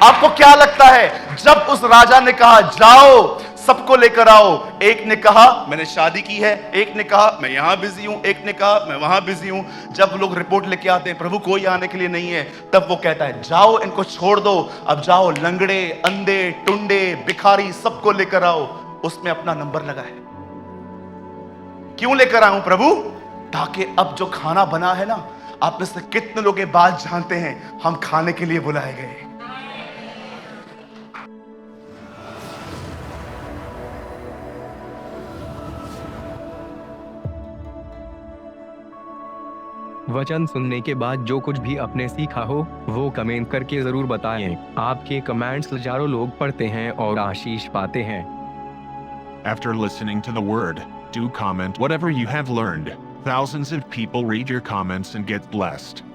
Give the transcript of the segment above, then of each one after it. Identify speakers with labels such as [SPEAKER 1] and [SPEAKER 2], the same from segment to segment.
[SPEAKER 1] आपको क्या लगता है जब उस राजा ने कहा जाओ सबको लेकर आओ, एक ने कहा मैंने शादी की है, एक ने कहा मैं यहां बिजी हूं, एक ने कहा मैं वहां बिजी हूं। जब लोग रिपोर्ट लेके आते हैं प्रभु कोई आने के लिए नहीं है, तब वो कहता है जाओ इनको छोड़ दो, अब जाओ लंगड़े अंधे टुंडे भिखारी सबको लेकर आओ। उसमें अपना नंबर लगा है। क्यों लेकर आऊं प्रभु? ताकि अब जो खाना बना है ना, आप में से कितने लोग ये बात जानते हैं हम खाने के लिए बुलाए गए।
[SPEAKER 2] वचन सुनने के बाद जो कुछ भी आपने सीखा हो वो कमेंट करके जरूर बताएं। आपके कमेंट्स हजारों लोग पढ़ते हैं और आशीष पाते हैं।
[SPEAKER 3] After listening to the word, do comment whatever you have learned. Thousands of people read your comments and get blessed.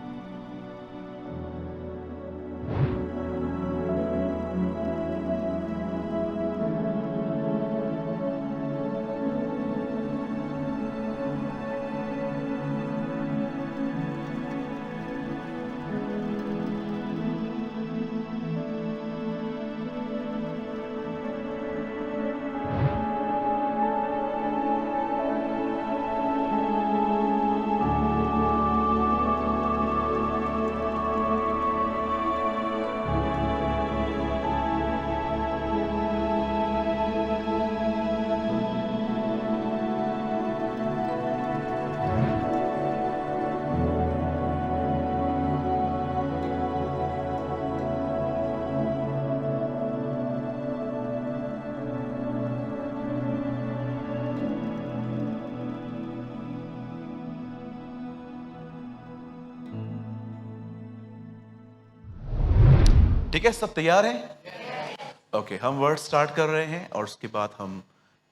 [SPEAKER 1] ठीक है, सब तैयार हैं? ओके, हम वर्ड स्टार्ट कर रहे हैं और उसके बाद हम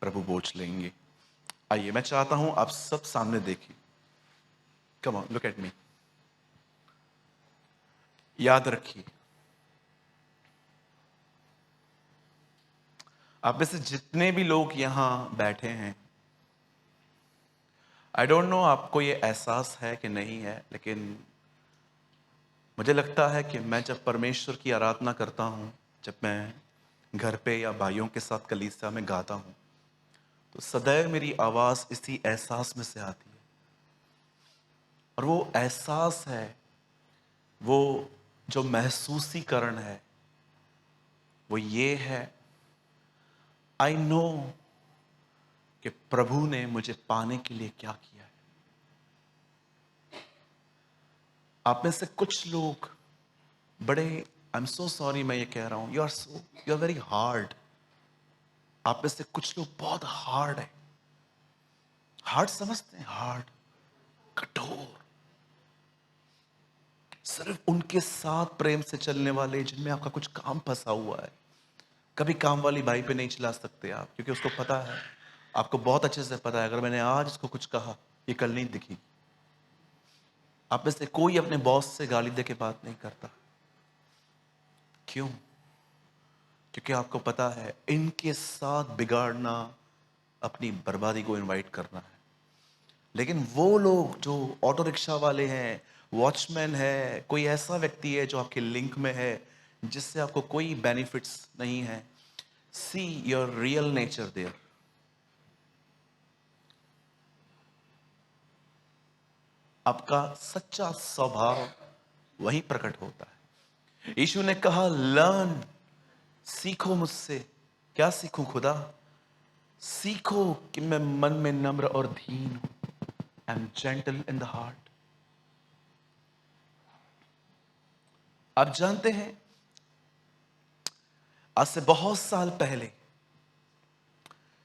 [SPEAKER 1] प्रभु बोझ लेंगे। आइए, मैं चाहता हूं आप सब सामने देखिए। Come on, look at me. याद रखिए, आप में से जितने भी लोग यहां बैठे हैं, आई डोंट नो आपको ये एहसास है कि नहीं है, लेकिन मुझे लगता है कि मैं जब परमेश्वर की आराधना करता हूं, जब मैं घर पे या भाइयों के साथ कलीसिया में गाता हूं, तो सदैव मेरी आवाज इसी एहसास में से आती है। और वो एहसास है, वो जो महसूसीकरण है, वो ये है, आई नो कि प्रभु ने मुझे पाने के लिए क्या किया है। आप में से कुछ लोग बड़े, आई एम सो सॉरी मैं ये कह रहा हूं, यू आर वेरी हार्ड। आप में से कुछ लोग बहुत हार्ड है। हार्ड समझते हैं? हार्ड, कठोर। सिर्फ उनके साथ प्रेम से चलने वाले जिनमें आपका कुछ काम फंसा हुआ है। कभी काम वाली बाई पे नहीं चिल्ला सकते आप, क्योंकि उसको पता है, आपको बहुत अच्छे से पता है, अगर मैंने आज इसको कुछ कहा ये कल नहीं दिखेगी। आप में से कोई अपने बॉस से गाली दे के बात नहीं करता। क्यों? क्योंकि आपको पता है इनके साथ बिगाड़ना अपनी बर्बादी को इनवाइट करना है। लेकिन वो लोग जो ऑटो रिक्शा वाले हैं, वॉचमैन है, कोई ऐसा व्यक्ति है जो आपके लिंक में है जिससे आपको कोई बेनिफिट्स नहीं है, see your real nature there. आपका सच्चा स्वभाव वहीं प्रकट होता है। यीशु ने कहा लर्न, सीखो मुझसे। क्या सीखूं खुदा? सीखो कि मैं मन में नम्र और दीन हूं। I am gentle in the heart. आप जानते हैं, आज से बहुत साल पहले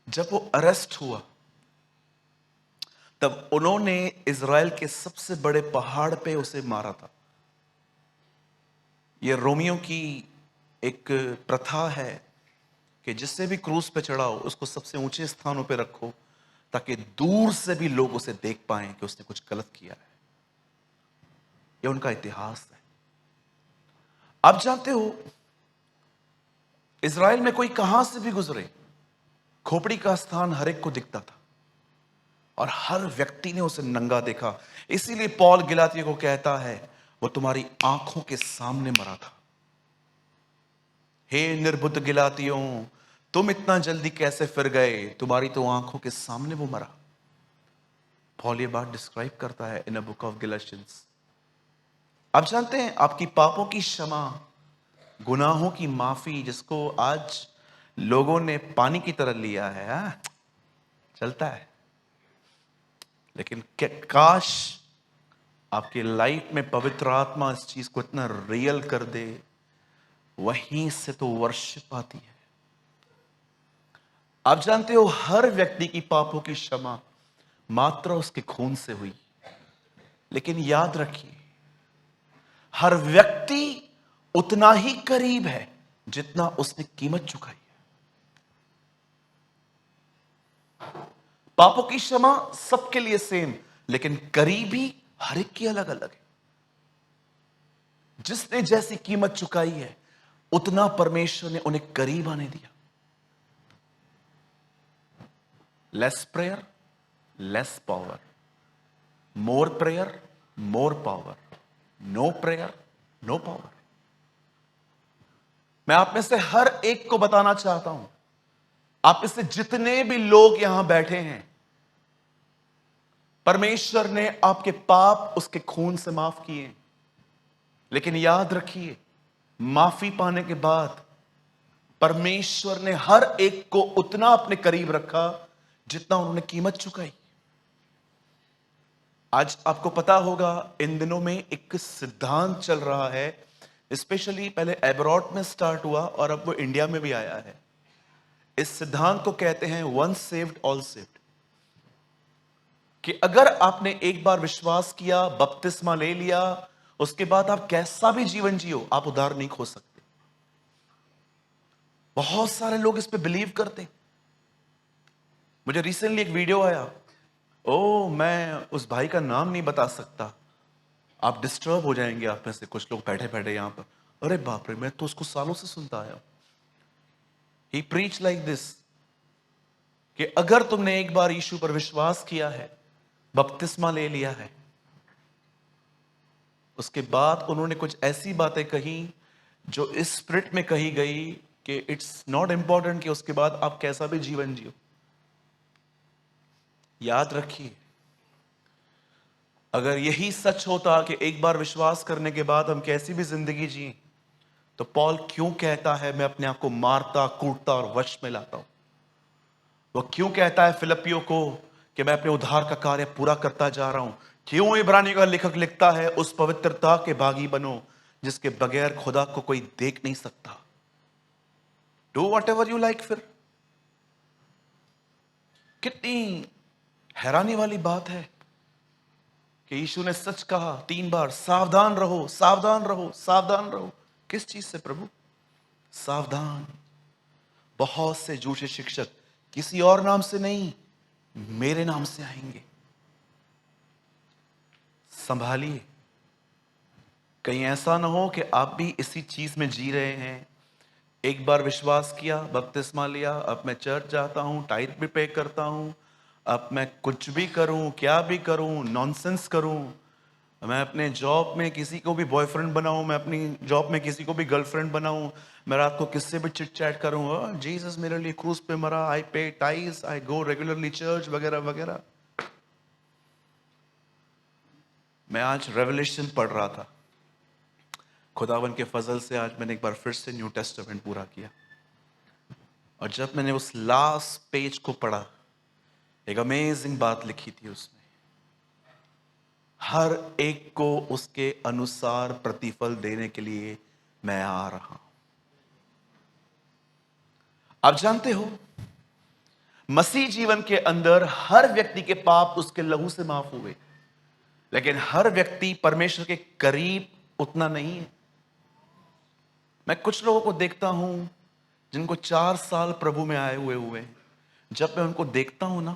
[SPEAKER 1] जब वो अरेस्ट हुआ, तब उन्होंने इज़राइल के सबसे बड़े पहाड़ पे उसे मारा था। ये रोमियो की एक प्रथा है कि जिससे भी क्रूस पे चढ़ाओ उसको सबसे ऊंचे स्थानों पे रखो, ताकि दूर से भी लोग उसे देख पाएं कि उसने कुछ गलत किया है। ये उनका इतिहास है। आप जानते हो, इज़राइल में कोई कहां से भी गुजरे, खोपड़ी का स्थान हर एक को दिखता था और हर व्यक्ति ने उसे नंगा देखा। इसीलिए पौल गिलातियों को कहता है वो तुम्हारी आंखों के सामने मरा था। हे निर्बुद्ध गिलातियों, तुम इतना जल्दी कैसे फिर गए, तुम्हारी तो आंखों के सामने वो मरा। पॉल ये बात डिस्क्राइब करता है इन अ बुक ऑफ गैलेशियंस। आप जानते हैं आपकी पापों की क्षमा, गुनाहों की माफी, जिसको आज लोगों ने पानी की तरह लिया है, हाँ? चलता है, लेकिन काश आपकी लाइफ में पवित्र आत्मा इस चीज को इतना रियल कर दे, वहीं से तो वर्शिप आती है। आप जानते हो हर व्यक्ति की पापों की क्षमा मात्र उसके खून से हुई, लेकिन याद रखिए हर व्यक्ति उतना ही करीब है जितना उसने कीमत चुकाई है। पापों की क्षमा सबके लिए सेम, लेकिन करीबी हर एक की अलग अलग है। जिसने जैसी कीमत चुकाई है उतना परमेश्वर ने उन्हें करीब आने दिया। Less prayer, less power, more prayer, more power, no prayer, no power. मैं आप में से हर एक को बताना चाहता हूं, आप में से जितने भी लोग यहां बैठे हैं, परमेश्वर ने आपके पाप उसके खून से माफ किए, लेकिन याद रखिए माफी पाने के बाद परमेश्वर ने हर एक को उतना अपने करीब रखा जितना उन्होंने कीमत चुकाई। आज आपको पता होगा इन दिनों में एक सिद्धांत चल रहा है, स्पेशली पहले अब्रॉड में स्टार्ट हुआ और अब वो इंडिया में भी आया है। इस सिद्धांत को कहते हैं वंस सेव्ड ऑल सेव्ड, कि अगर आपने एक बार विश्वास किया, बपतिस्मा ले लिया, उसके बाद आप कैसा भी जीवन जियो, आप उद्धार नहीं खो सकते। बहुत सारे लोग इस पे बिलीव करते। मुझे रिसेंटली एक वीडियो आया, मैं उस भाई का नाम नहीं बता सकता, आप डिस्टर्ब हो जाएंगे, आप में से कुछ लोग बैठे बैठे यहां पर, अरे बाप रे, मैं तो उसको सालों से सुनता आया हूं। ही प्रीच लाइक दिस कि अगर तुमने एक बार यीशु पर विश्वास किया है, बपतिस्मा ले लिया है, उसके बाद उन्होंने कुछ ऐसी बातें कही जो इस स्पिरिट में कही गई कि इट्स नॉट इंपॉर्टेंट कि उसके बाद आप कैसा भी जीवन जियो। याद रखिए अगर यही सच होता कि एक बार विश्वास करने के बाद हम कैसी भी जिंदगी जिए, तो पॉल क्यों कहता है मैं अपने आप को मारता, कूटता और वश में लाता हूं? वो क्यों कहता है फिलिपियों को कि मैं अपने उद्धार का कार्य पूरा करता जा रहा हूं? क्यों इब्रानियों का लेखक लिखता है उस पवित्रता के भागी बनो जिसके बगैर खुदा को कोई देख नहीं सकता? Do what ever you like. फिर कितनी हैरानी वाली बात है कि यीशु ने सच कहा 3 बार, सावधान रहो, सावधान रहो, सावधान रहो। किस चीज से प्रभु? सावधान, बहुत से झूठे शिक्षक किसी और नाम से नहीं, मेरे नाम से आएंगे। संभालिए, कहीं ऐसा ना हो कि आप भी इसी चीज में जी रहे हैं। एक बार विश्वास किया, बपतिस्मा लिया, अब मैं चर्च जाता हूं, टाइट भी पे करता हूं, अब मैं कुछ भी करूं, क्या भी करूं, नॉनसेंस करूं, मैं अपने जॉब में किसी को भी बॉयफ्रेंड बनाऊं, मैं अपनी जॉब में किसी को भी गर्लफ्रेंड बनाऊं, मैं रात को किससे भी चिट चैट करूं, जीसस मेरे लिए क्रूस पे मरा, आई पे टाइज, आई गो रेगुलरली चर्च, वगैरह वगैरह। मैं आज रेवलेशन पढ़ रहा था, खुदावन के फजल से आज मैंने एक बार फिर से न्यू टेस्टामेंट पूरा किया, और जब मैंने उस लास्ट पेज को पढ़ा, एक अमेजिंग बात लिखी थी उसमें, हर एक को उसके अनुसार प्रतिफल देने के लिए मैं आ रहा हूं। आप जानते हो मसीह जीवन के अंदर हर व्यक्ति के पाप उसके लहू से माफ हुए, लेकिन हर व्यक्ति परमेश्वर के करीब उतना नहीं है। मैं कुछ लोगों को देखता हूं जिनको 4 साल प्रभु में आए हुए हैं। जब मैं उनको देखता हूं ना,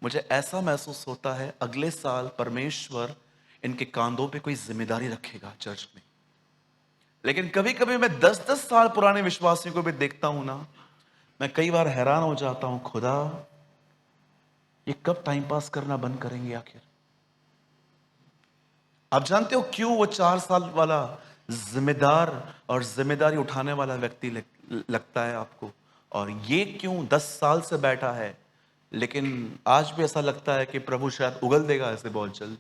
[SPEAKER 1] मुझे ऐसा महसूस होता है अगले साल परमेश्वर इनके कांधों पे कोई जिम्मेदारी रखेगा चर्च में। लेकिन कभी कभी मैं 10-10 साल पुराने विश्वासियों को भी देखता हूं ना, मैं कई बार हैरान हो जाता हूं, खुदा ये कब टाइम पास करना बंद करेंगे आखिर? आप जानते हो क्यों वो 4 साल वाला जिम्मेदार और जिम्मेदारी उठाने वाला व्यक्ति लगता है आपको। और ये क्यों 10 साल से बैठा है, लेकिन आज भी ऐसा लगता है कि प्रभु शायद उगल देगा ऐसे बहुत जल्द।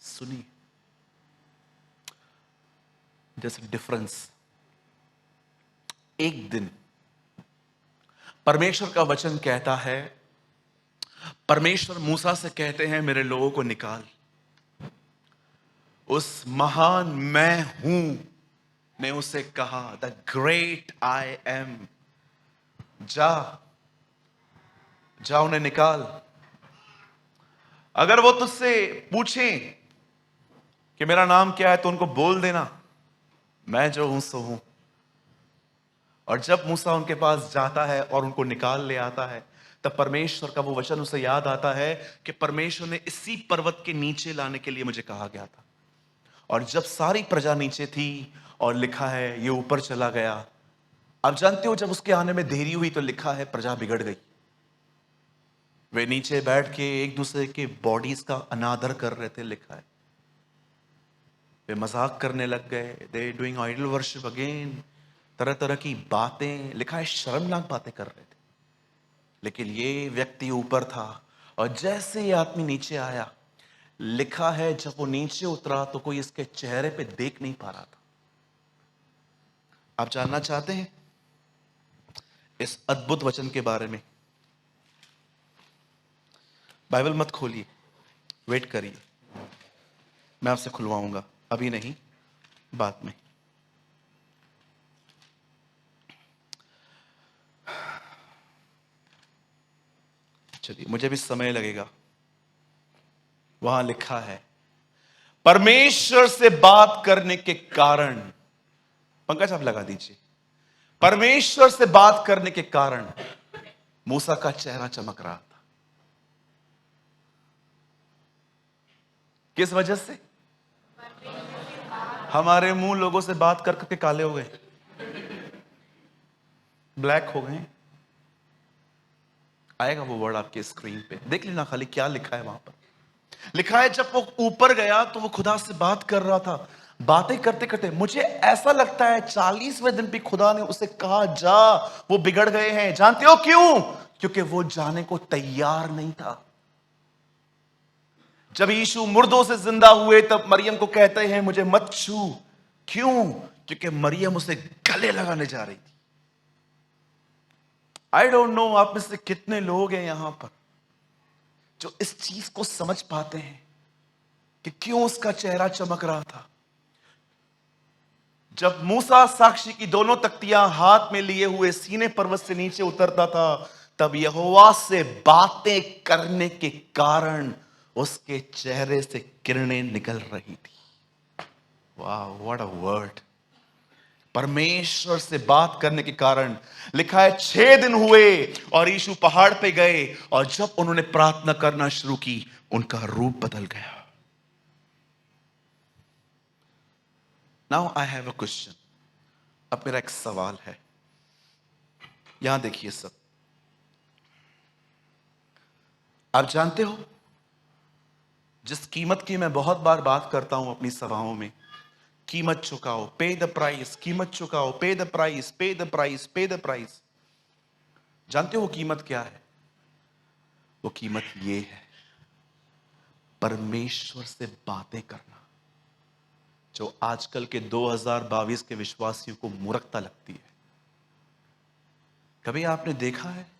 [SPEAKER 1] सुनिए, जैसे डिफरेंस। एक दिन परमेश्वर का वचन कहता है, परमेश्वर मूसा से कहते हैं मेरे लोगों को निकाल। उस महान मैं हूं ने उसे कहा, द ग्रेट आई एम, जा जा उन्हें निकाल। अगर वो तुझसे पूछें कि मेरा नाम क्या है, तो उनको बोल देना मैं जो हूं सो हूं। और जब मूसा उनके पास जाता है और उनको निकाल ले आता है, तब परमेश्वर का वो वचन उसे याद आता है कि परमेश्वर ने इसी पर्वत के नीचे लाने के लिए मुझे कहा गया था। और जब सारी प्रजा नीचे थी और लिखा है ये ऊपर चला गया। अब जानते हो, जब उसके आने में देरी हुई तो लिखा है प्रजा बिगड़ गई। वे नीचे बैठ के एक दूसरे के बॉडीज का अनादर कर रहे थे, लिखा है। वे मजाक करने लग गए, they doing idol worship again, तरह तरह की बातें, लिखा है शर्मनाक बातें कर रहे थे। लेकिन ये व्यक्ति ऊपर था, और जैसे ये आदमी नीचे आया, लिखा है जब वो नीचे उतरा तो कोई इसके चेहरे पे देख नहीं पा रहा था। आप जानना चाहते हैं इस अद्भुत वचन के बारे में? बाइबल मत खोलिए, वेट करिए, मैं आपसे खुलवाऊंगा, अभी नहीं, बाद में। चलिए, मुझे भी समय लगेगा। वहां लिखा है परमेश्वर से बात करने के कारण, पंकज आप लगा दीजिए, परमेश्वर से बात करने के कारण मूसा का चेहरा चमक रहा था। किस वजह से? हमारे मुंह लोगों से बात कर करके काले हो गए, ब्लैक हो गए। आएगा वो वर्ड आपके स्क्रीन पे, देख लेना खाली क्या लिखा है वहां पर। लिखा है जब वो ऊपर गया तो वो खुदा से बात कर रहा था। बातें करते करते मुझे ऐसा लगता है 40वें दिन भी खुदा ने उसे कहा जा, वो बिगड़ गए हैं। जानते हो क्यों? क्योंकि वो जाने को तैयार नहीं था। जब यीशु मुर्दों से जिंदा हुए तब मरियम को कहते हैं मुझे मत छू। क्यों? क्योंकि मरियम उसे गले लगाने जा रही थी। आई डोंट नो आप में से कितने लोग हैं यहां पर जो इस चीज को समझ पाते हैं कि क्यों उसका चेहरा चमक रहा था। जब मूसा साक्षी की दोनों तख्तियां हाथ में लिए हुए सीने पर्वत से नीचे उतरता था, तब यहोवा से बातें करने के कारण उसके चेहरे से किरणें निकल रही थी। वाह, व्हाट अ वर्ड! परमेश्वर से बात करने के कारण, लिखा है 6 दिन हुए और यीशु पहाड़ पे गए, और जब उन्होंने प्रार्थना करना शुरू की उनका रूप बदल गया। Now I have a question. अब मेरा एक सवाल है, यहां देखिए सब। आप जानते हो जिस कीमत की मैं बहुत बार बात करता हूं अपनी सभाओं में, कीमत चुकाओ, पे द प्राइस, कीमत चुकाओ, पे द प्राइस, पे द प्राइस, पे द प्राइस। जानते हो वो कीमत क्या है? वो कीमत ये है, परमेश्वर से बातें करना, जो आजकल के 2022 के विश्वासियों को मूर्खता लगती है। कभी आपने देखा है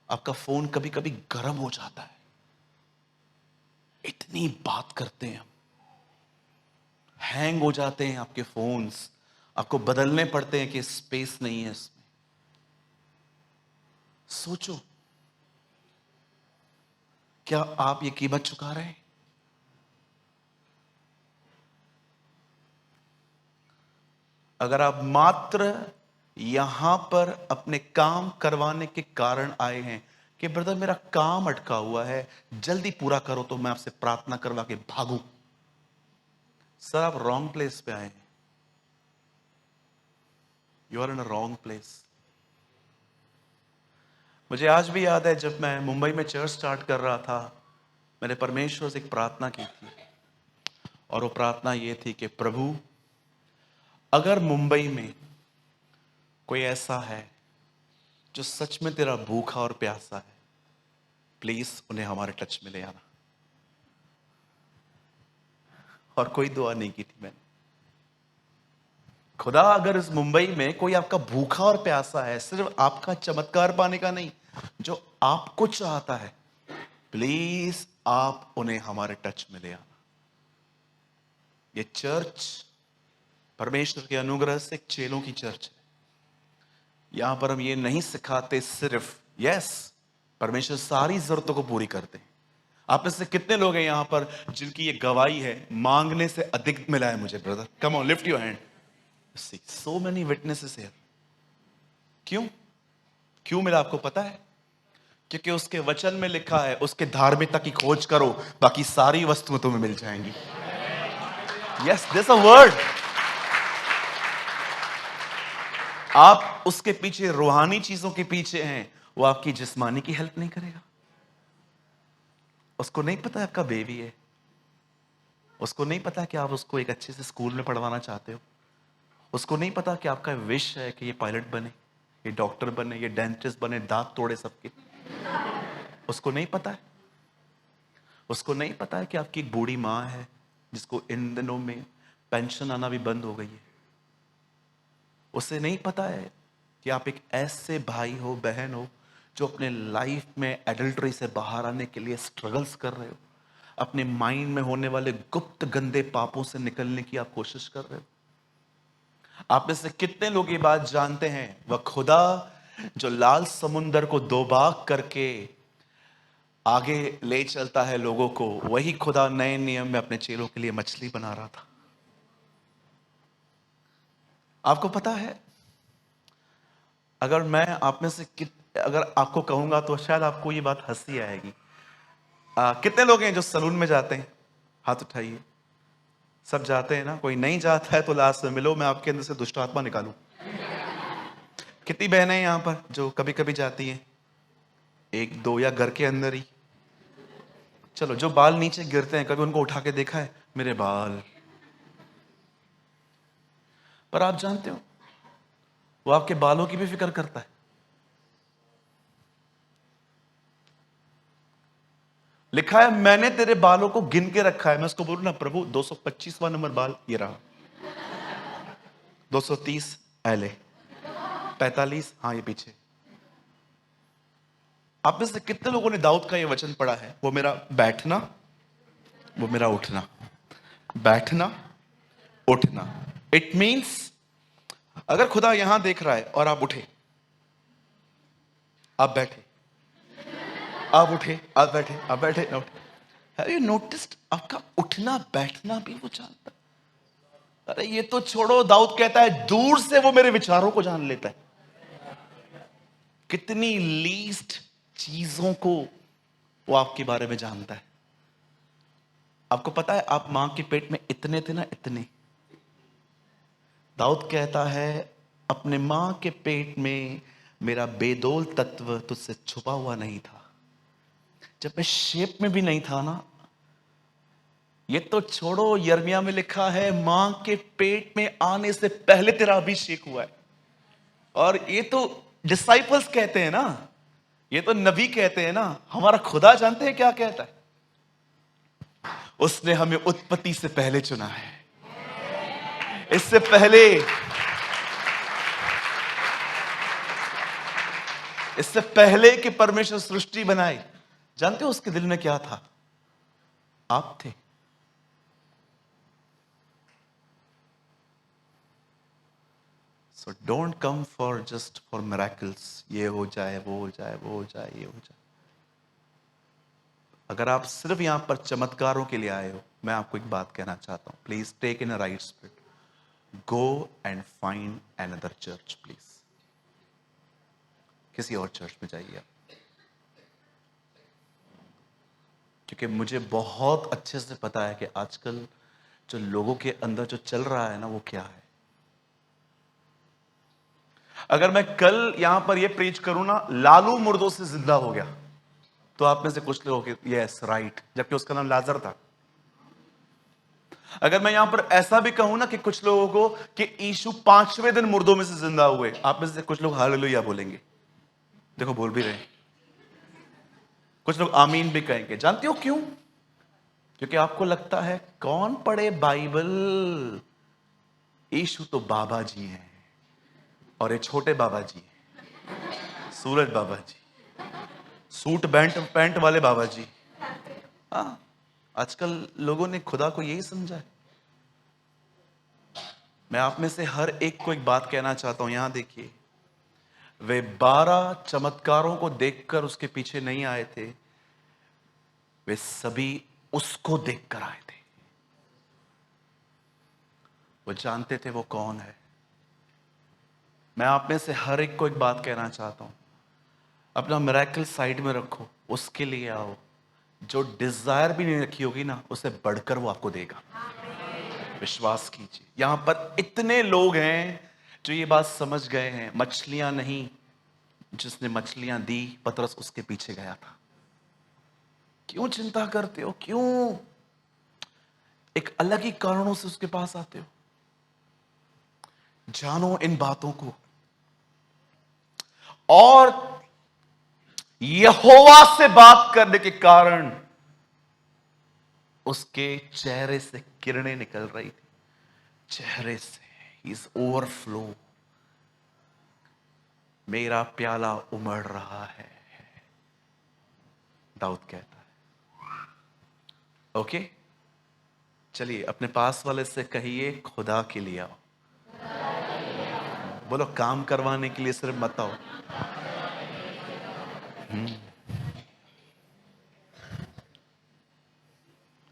[SPEAKER 1] आपका फोन कभी कभी गर्म हो जाता है, इतनी बात करते हैं हम, हैंग हो जाते हैं आपके फोन्स, आपको बदलने पड़ते हैं कि स्पेस नहीं है इसमें। सोचो, क्या आप ये कीमत चुका रहे हैं? अगर आप मात्र यहां पर अपने काम करवाने के कारण आए हैं कि ब्रदर मेरा काम अटका हुआ है, जल्दी पूरा करो तो मैं आपसे प्रार्थना करवा के भागूं, सर आप रॉन्ग प्लेस पे आए हैं। You are in a wrong place. मुझे आज भी याद है जब मैं मुंबई में चर्च स्टार्ट कर रहा था, मैंने परमेश्वर से एक प्रार्थना की थी, और वो प्रार्थना ये थी कि प्रभु, अगर मुंबई में कोई ऐसा है जो सच में तेरा भूखा और प्यासा है, प्लीज उन्हें हमारे टच में ले आना। और कोई दुआ नहीं की थी मैंने। खुदा, अगर इस मुंबई में कोई आपका भूखा और प्यासा है, सिर्फ आपका चमत्कार पाने का नहीं, जो आपको चाहता है, प्लीज आप उन्हें हमारे टच में ले आना। ये चर्च परमेश्वर के अनुग्रह से एक चेलों की चर्च है। यहां पर हम ये नहीं सिखाते सिर्फ, यस, परमेश्वर सारी जरूरतों को पूरी करते हैं। आप में से कितने लोग हैं यहां पर जिनकी ये गवाही है, मांगने से अधिक मिला है मुझे? Brother, come on, lift your hand. See so many witnesses here. क्यों मिला आपको पता है? क्योंकि उसके वचन में लिखा है, उसके धार्मिकता की खोज करो, बाकी सारी वस्तुएं तुम्हें मिल जाएंगी। Yes, this a word. आप उसके पीछे, रूहानी चीजों के पीछे हैं, वो आपकी जिस्मानी की हेल्प नहीं करेगा। उसको नहीं पता है आपका बेबी है, उसको नहीं पता कि आप उसको एक अच्छे से स्कूल में पढ़वाना चाहते हो, उसको नहीं पता कि आपका विश है कि ये पायलट बने, ये डॉक्टर बने, ये डेंटिस्ट बने, दांत तोड़े सबके। उसको नहीं पता है। उसको नहीं पता है कि आपकी एक बूढ़ी माँ है जिसको इन दिनों में पेंशन आना भी बंद हो गई है। उसे नहीं पता है कि आप एक ऐसे भाई हो, बहन हो, जो अपने लाइफ में एडल्ट्री से बाहर आने के लिए स्ट्रगल्स कर रहे हो, अपने माइंड में होने वाले गुप्त गंदे पापों से निकलने की आप कोशिश कर रहे हो। आप में से कितने लोग ये बात जानते हैं, वह खुदा जो लाल समुंदर को दो भाग करके आगे ले चलता है लोगों को, वही खुदा नए नियम में अपने चेलों के लिए मछली बना रहा था। आपको पता है, अगर मैं आप में से अगर आपको कहूंगा तो शायद आपको ये बात हंसी आएगी। कितने लोग हैं जो सलून में जाते हैं? हाथ उठाइए। सब जाते हैं ना? कोई नहीं जाता है तो लास्ट में मिलो, मैं आपके अंदर से दुष्ट आत्मा निकालूं। कितनी बहनें हैं यहां पर जो कभी कभी जाती हैं? एक दो, या घर के अंदर ही? चलो, जो बाल नीचे गिरते हैं, कभी उनको उठा के देखा है? मेरे बाल। पर आप जानते हो, वो आपके बालों की भी फिक्र करता है। लिखा है, मैंने तेरे बालों को गिन के रखा है। मैं उसको बोलूं ना, प्रभु 225वां नंबर बाल ये रहा, 230 पहले, 45 हाँ ये पीछे। आप में से कितने लोगों ने दाऊद का ये वचन पढ़ा है, वो मेरा बैठना, वो मेरा उठना, बैठना, उठना। इट मींस अगर खुदा यहां देख रहा है और आप उठे, आप बैठे, आप उठे, आप बैठे, आप बैठे, ना उठे, हैव यू नोटिस्ड? आपका उठना बैठना भी वो जानता है। अरे ये तो छोड़ो, दाऊद कहता है दूर से वो मेरे विचारों को जान लेता है। कितनी लीस्ट चीजों को वो आपके बारे में जानता है। आपको पता है, आप मां के पेट में इतने थे ना, इतने। दाऊद कहता है, अपने मां के पेट में मेरा बेदोल तत्व तुझसे छुपा हुआ नहीं था। जब मैं शेप में भी नहीं था ना, ये तो छोड़ो, यिर्मयाह में लिखा है, मां के पेट में आने से पहले तेरा अभिषेक हुआ है। और ये तो डिसाइपल्स कहते हैं ना, ये तो नबी कहते हैं ना। हमारा खुदा जानते हैं क्या कहता है? उसने हमें उत्पत्ति से पहले चुना है। इससे पहले कि परमेश्वर सृष्टि बनाए, जानते हो उसके दिल में क्या था? आप थे। So don't come for just for miracles, ये हो जाए, वो हो जाए, वो हो जाए, ये हो जाए। अगर आप सिर्फ यहां पर चमत्कारों के लिए आए हो, मैं आपको एक बात कहना चाहता हूं, please take in a right spirit, go and find another church please. किसी और चर्च में जाइए आप। क्योंकि मुझे बहुत अच्छे से पता है कि आजकल जो लोगों के अंदर जो चल रहा है ना, वो क्या है। अगर मैं कल यहां पर ये प्रीच करूं ना, लालू मुर्दों से जिंदा हो गया, तो आप में से कुछ लोग यस राइट, जबकि उसका नाम लाजर था। अगर मैं यहां पर ऐसा भी कहूं ना कि कुछ लोगों को कि यीशु 5वें दिन मुर्दों में से जिंदा हुए, आप में से कुछ लोग हालेलुया बोलेंगे। देखो बोल भी रहे हैं। कुछ लोग आमीन भी कहेंगे। जानते हो क्यों? क्योंकि आपको लगता है कौन पढ़े बाइबल, यीशु तो बाबा जी हैं और ये छोटे बाबा जी हैं, सूरज बाबा जी, सूट बैंट पैंट वाले बाबा जी। हाँ, आजकल लोगों ने खुदा को यही समझा है। मैं आप में से हर एक को एक बात कहना चाहता हूं, यहां देखिए, वे 12 चमत्कारों को देखकर उसके पीछे नहीं आए थे, वे सभी उसको देखकर आए थे। वो जानते थे वो कौन है। मैं आप में से हर एक को एक बात कहना चाहता हूं, अपना मिरेकल साइड में रखो, उसके लिए आओ। जो डिजायर भी नहीं रखी होगी ना, उसे बढ़कर वो आपको देगा। विश्वास कीजिए। यहां पर इतने लोग हैं जो ये बात समझ गए हैं। मछलियां नहीं, जिसने मछलियां दी पतरस उसके पीछे गया था। क्यों चिंता करते हो? क्यों एक अलग ही कारणों से उसके पास आते हो? जानो इन बातों को। और यहोवा से बात करने के कारण उसके चेहरे से किरणें निकल रही थी। चेहरे से इज ओवरफ्लो, मेरा प्याला उमड़ रहा है, दाऊद कहता है। ओके, चलिए अपने पास वाले से कहिए खुदा के लिए आओ। बोलो काम करवाने के लिए सिर्फ मत आओ।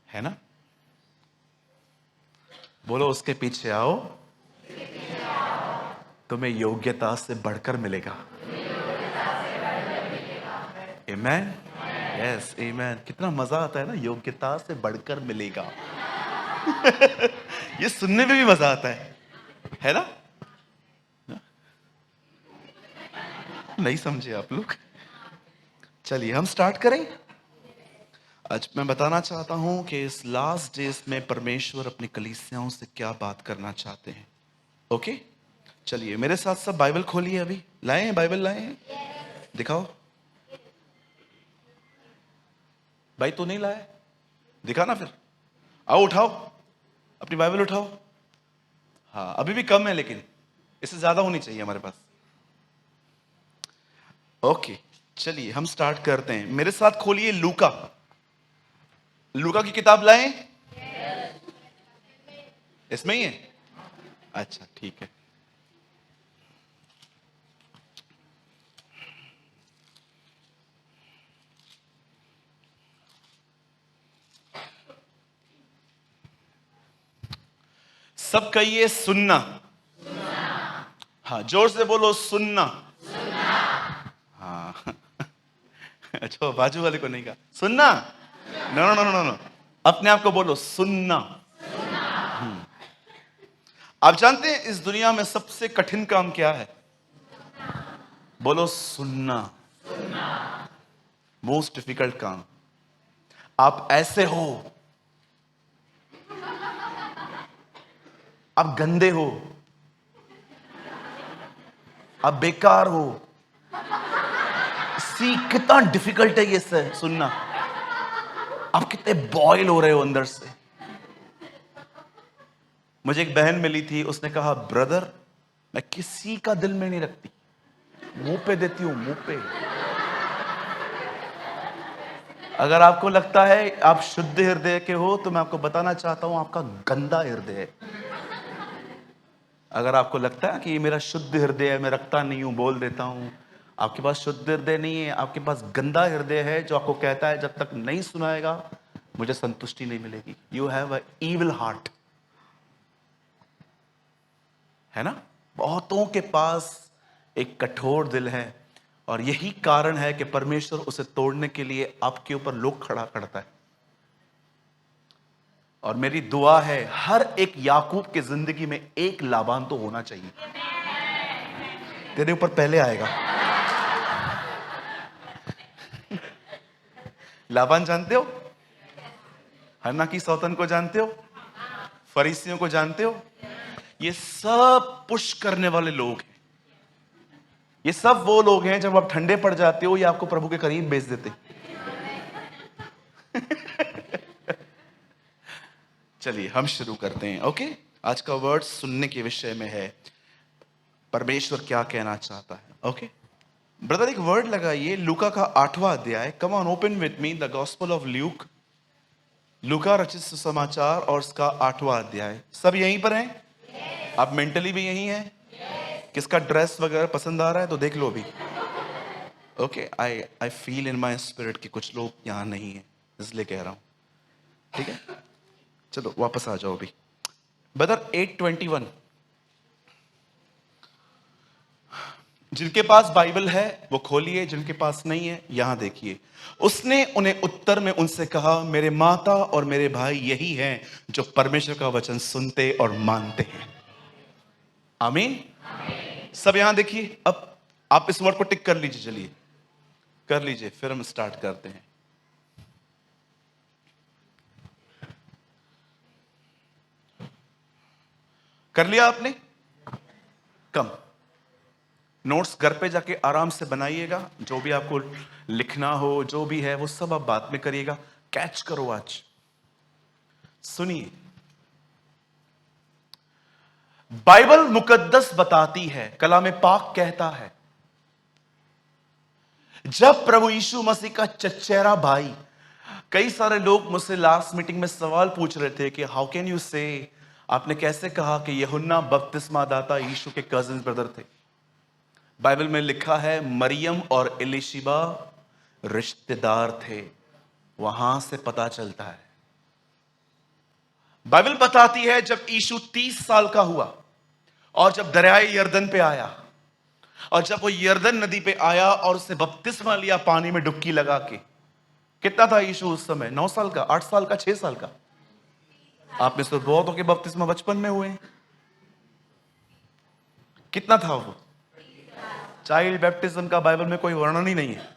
[SPEAKER 1] है ना? बोलो उसके पीछे आओ, तुम्हें योग्यता से बढ़कर मिलेगा। आमेन, यस आमेन। कितना मजा आता है ना, योग्यता से बढ़कर मिलेगा। ये सुनने में भी मजा आता है ना? नहीं समझे आप लोग? चलिए हम स्टार्ट करें। आज मैं बताना चाहता हूं कि इस लास्ट डेज में परमेश्वर अपनी कलीसियाओं से क्या बात करना चाहते हैं। ओके, चलिए मेरे साथ सब बाइबल खोलिए। अभी लाए हैं बाइबल? लाए हैं? दिखाओ भाई। तू नहीं लाया? दिखा ना फिर। आओ उठाओ अपनी बाइबल उठाओ। हाँ अभी भी कम है, लेकिन इससे ज्यादा होनी चाहिए हमारे पास। ओके चलिए हम स्टार्ट करते हैं। मेरे साथ खोलिए लूका। लूका की किताब लाए? इसमें ही है? अच्छा ठीक है। सब कहिए सुनना। हाँ जोर से बोलो सुनना। हाँ अच्छा बाजू वाले को नहीं कहा सुनना। No no no no no, अपने आप को बोलो सुनना। आप जानते हैं इस दुनिया में सबसे कठिन काम क्या है? बोलो सुनना। मोस्ट डिफिकल्ट काम। आप ऐसे हो, आप गंदे हो, आप बेकार हो। सी कितना डिफिकल्ट है ये सुनना। आप कितने बॉयल हो रहे हो अंदर से। मुझे एक बहन मिली थी, उसने कहा ब्रदर मैं किसी का दिल में नहीं रखती, मुंह पे देती हूं, मुंह पे। अगर आपको लगता है आप शुद्ध हृदय के हो तो मैं आपको बताना चाहता हूं आपका गंदा हृदय है। अगर आपको लगता है कि ये मेरा शुद्ध हृदय है, मैं रखता नहीं हूं, बोल देता हूं, आपके पास शुद्ध हृदय नहीं है, आपके पास गंदा हृदय है जो आपको कहता है जब तक नहीं सुनाएगा मुझे संतुष्टि नहीं मिलेगी। You have a evil heart. है ना? बहुतों के पास एक कठोर दिल है और यही कारण है कि परमेश्वर उसे तोड़ने के लिए आपके ऊपर लोग खड़ा करता है। और मेरी दुआ है हर एक याकूब की जिंदगी में एक लाबान तो होना चाहिए। तेरे ऊपर पहले आएगा। लाबान जानते हो? हन्ना की सौतन को जानते हो? फरीसियों को जानते हो? ये सब पुश करने वाले लोग हैं। ये सब वो लोग हैं जब आप ठंडे पड़ जाते हो, ये आपको प्रभु के करीब भेज देते। चलिए हम शुरू करते हैं। ओके, आज का वर्ड सुनने के विषय में है, परमेश्वर क्या कहना चाहता है। ओके ब्रदर, एक वर्ड लगाइए, लूका का 8वां अध्याय। Come on, open with me the gospel of Luke, लूका रचित सुसमाचार और उसका 8वां अध्याय। सब यहीं पर हैं? आप मेंटली भी यहीं हैं? किसका ड्रेस वगैरह पसंद आ रहा है तो देख लो अभी। Okay, I feel in my spirit कि कुछ लोग यहां नहीं है, इसलिए कह रहा हूं। ठीक है, चलो वापस आ जाओ अभी। ब्रदर 8:21, जिनके पास बाइबल है वो खोलिए, जिनके पास नहीं है यहां देखिए। उसने उन्हें उत्तर में उनसे कहा, मेरे माता और मेरे भाई यही हैं जो परमेश्वर का वचन सुनते और मानते हैं। आमीन। सब यहां देखिए। अब आप इस वर्ड को टिक कर लीजिए, चलिए कर लीजिए, फिर हम स्टार्ट करते हैं। कर लिया आपने? कम नोट्स घर पे जाके आराम से बनाइएगा। जो भी आपको लिखना हो, जो भी है वो सब आप बाद में करिएगा। कैच करो आज। सुनिए, बाइबल मुकद्दस बताती है, कलाम पाक कहता है, जब प्रभु यीशु मसीह का चचेरा भाई, कई सारे लोग मुझसे लास्ट मीटिंग में सवाल पूछ रहे थे कि हाउ कैन यू से, आपने कैसे कहा कि यूहन्ना बपतिस्मा दाता यीशु के कजिन ब्रदर थे। बाइबल में लिखा है मरियम और एलिशिबा रिश्तेदार थे, वहां से पता चलता है। बाइबल बताती है जब यीशु 30 साल का हुआ और जब दरियाए यर्दन पे आया, और जब वो यर्दन नदी पे आया और उसने बपतिस्मा लिया पानी में डुबकी लगा के। कितना था यीशु उस समय? 9 साल का, 8 साल का, 6 साल का? आप में से बहुतों के बपतिस्मा बचपन में हुए। कितना था वो? चाइल्ड बैप्टिज्म का बाइबल में कोई वर्णन ही नहीं है।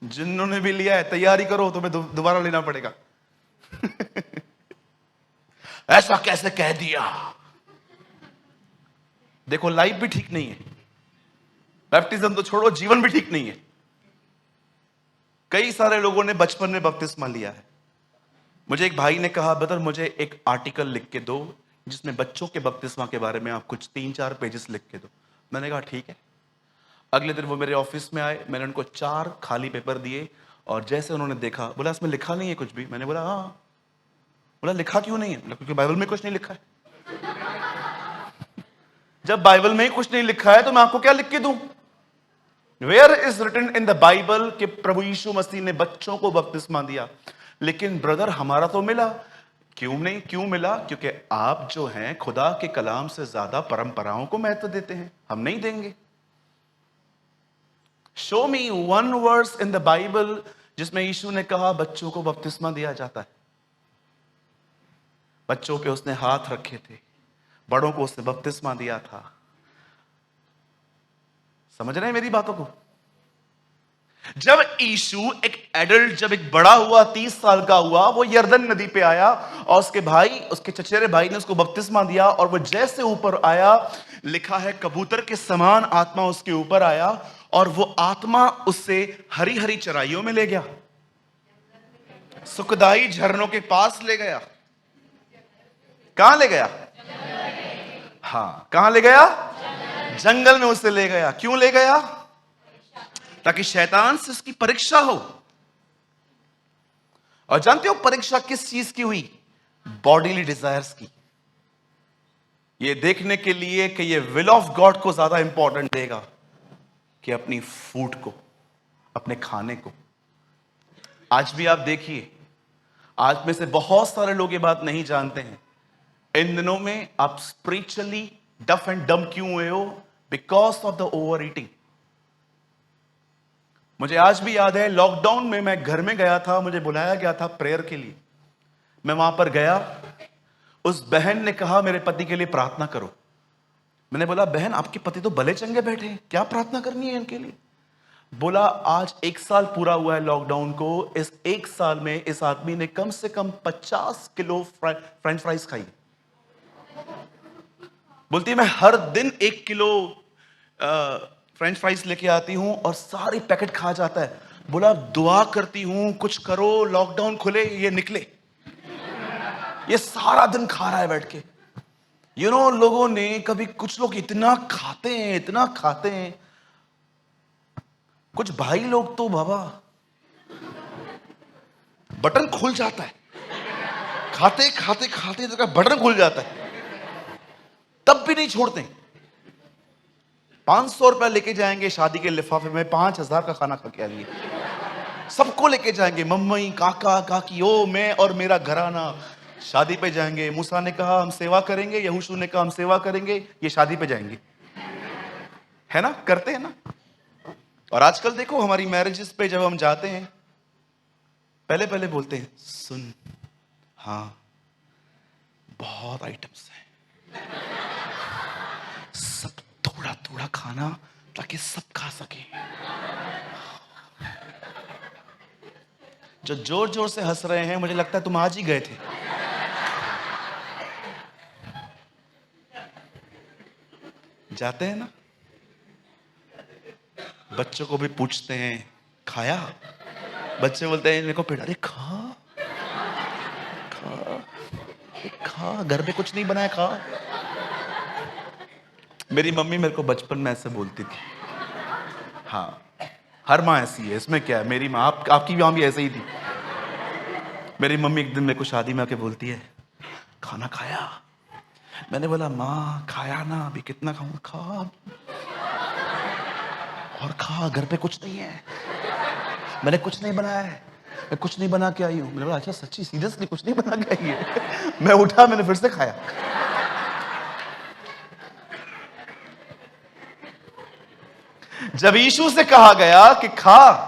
[SPEAKER 1] जिन्होंने भी लिया है तैयारी करो, तुम्हें दोबारा लेना पड़ेगा। ऐसा कैसे कह दिया? देखो, लाइफ भी ठीक नहीं है, बैप्टिज्म तो छोड़ो, जीवन भी ठीक नहीं है। कई सारे लोगों ने बचपन में बपतिस्मा लिया है। मुझे एक भाई ने कहा, ब्रदर मुझे एक आर्टिकल लिख के दो जिसमें बच्चों के बपतिस्मा के बारे में आप कुछ 3-4 पेजेस लिख के दो। मैंने कहा ठीक है। अगले दिन वो मेरे ऑफिस में आए, मैंने उनको 4 खाली पेपर दिए और जैसे उन्होंने देखा, बोला इसमें लिखा नहीं है कुछ भी। मैंने बोला हाँ। बोला लिखा क्यों नहीं है? बोला क्योंकि बाइबल में कुछ नहीं लिखा है। जब बाइबल में ही कुछ नहीं लिखा है तो मैं आपको क्या लिख के दूं? Where is written in the Bible कि प्रभु यीशु मसीह ने बच्चों को बपतिस्मा दिया। लेकिन ब्रदर हमारा तो मिला। क्यों नहीं? क्यों मिला? क्योंकि आप जो हैं खुदा के कलाम से ज्यादा परंपराओं को महत्व देते हैं। हम नहीं देंगे। Show me one verse in the Bible जिसमें यीशु ने कहा बच्चों को बपतिस्मा दिया जाता है। बच्चों पे उसने हाथ रखे थे, बड़ों को उसने बपतिस्मा दिया था। समझ रहे हैं मेरी बातों को? जब यीशु एक एडल्ट, जब एक बड़ा हुआ, 30 साल का हुआ, वो यर्दन नदी पे आया और उसके भाई, उसके चचेरे भाई ने उसको बपतिस्मा दिया। और वो जैसे ऊपर आया, लिखा है कबूतर के समान आत्मा उसके ऊपर आया और वो आत्मा उससे हरी हरी चराइयों में ले गया, सुखदाई झरनों के पास ले गया। कहां ले गया? हाँ, कहां ले गया? जंगल में उसे ले गया। क्यों ले गया? ताकि शैतान से उसकी परीक्षा हो। और जानते हो परीक्षा किस चीज की हुई? बॉडीली डिजायर्स की। ये देखने के लिए कि ये विल ऑफ गॉड को ज्यादा इंपॉर्टेंट देगा कि अपनी फूड को, अपने खाने को। आज भी आप देखिए, आज में से बहुत सारे लोग ये बात नहीं जानते हैं। इन दिनों में आप स्पिरिचुअली डफ एंड डम क्यों हुए हो? Because of the over eating. मुझे आज भी याद है, लॉकडाउन में मैं घर में गया था, मुझे बुलाया गया था प्रेयर के लिए। मैं वहां पर गया, उस बहन ने कहा मेरे पति के लिए प्रार्थना करो। मैंने बोला बहन आपके पति तो भले चंगे बैठे हैं, क्या प्रार्थना करनी है इनके लिए? बोला आज 1 साल पूरा हुआ है लॉकडाउन को, इस 1 साल में इस आदमी ने कम से कम 50 किलो फ्रेंच फ्राइज खाई। बोलती है मैं हर दिन 1 किलो फ्रेंच फ्राइज लेके आती हूं और सारी पैकेट खा जाता है। बोला दुआ करती हूं कुछ करो, लॉकडाउन खुले, ये निकले। ये सारा दिन खा रहा है बैठ के। लोगों ने कभी, कुछ लोग इतना खाते हैं, इतना खाते हैं। कुछ भाई लोग तो बाबा बटन खुल जाता है, खाते खाते खाते तो बटन खुल जाता है, तब भी नहीं छोड़ते। 500 रुपया लेके जाएंगे शादी के लिफाफे में, 5000 का खाना खा के आएंगे। सबको लेके जाएंगे, मम्मी, काका, काकी, ओ मैं और मेरा घराना। शादी पे जाएंगे। मूसा ने कहा हम सेवा करेंगे, यहोशू ने कहा हम सेवा करेंगे, ये शादी पे जाएंगे। है ना, करते हैं ना। और आजकल देखो हमारी मैरिजेस पे जब हम जाते हैं, पहले पहले बोलते हैं सुन, हाँ बहुत आइटम्स हैं, सब थोड़ा थोड़ा खाना ताकि सब खा सके। जो जोर जोर से हंस रहे हैं, मुझे लगता है तुम आज ही गए थे। जाते हैं ना, बच्चों को भी पूछते हैं खाया, बच्चे बोलते हैं मेरे को पेट, अरे खा खा खा, घर पे कुछ नहीं बनाया, खा। मेरी मम्मी मेरे को बचपन में ऐसे बोलती थी। हाँ, हर माँ ऐसी है, इसमें क्या है। मेरी माँ, आपकी माँ भी ऐसे ही थी। मेरी मम्मी एक दिन मेरे को शादी में आके बोलती है खाना खाया। मैंने बोला माँ खाया ना, अभी कितना खाऊंगा, खा और खा, घर पे कुछ नहीं है, मैंने कुछ नहीं बनाया है, मैं कुछ नहीं बना के आई हूं। मैंने बोला अच्छा सच्ची, सीरियसली कुछ नहीं बना के आई है? मैं उठा, मैंने फिर से खाया। जब यीशु से कहा गया कि खा,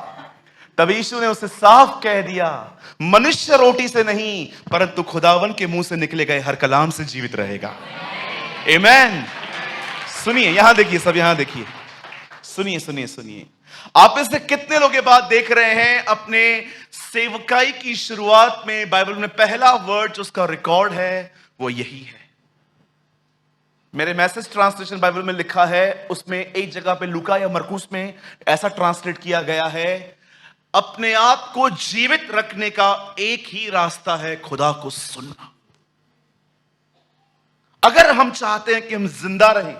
[SPEAKER 1] तब यीशु ने उसे साफ कह दिया मनुष्य रोटी से नहीं परंतु खुदावन के मुंह से निकले गए हर कलाम से जीवित रहेगा। आमीन। सुनिए, यहां देखिए, सब यहां देखिए, सुनिए सुनिए सुनिए। आप में से कितने लोग ये बात देख रहे हैं, अपने सेवकाई की शुरुआत में बाइबल में पहला वर्ड जो उसका रिकॉर्ड है वो यही है। मेरे मैसेज ट्रांसलेशन बाइबल में लिखा है, उसमें एक जगह पे लूका या मरकुस में ऐसा ट्रांसलेट किया गया है, अपने आप को जीवित रखने का एक ही रास्ता है, खुदा को सुनना। अगर हम चाहते हैं कि हम जिंदा रहें,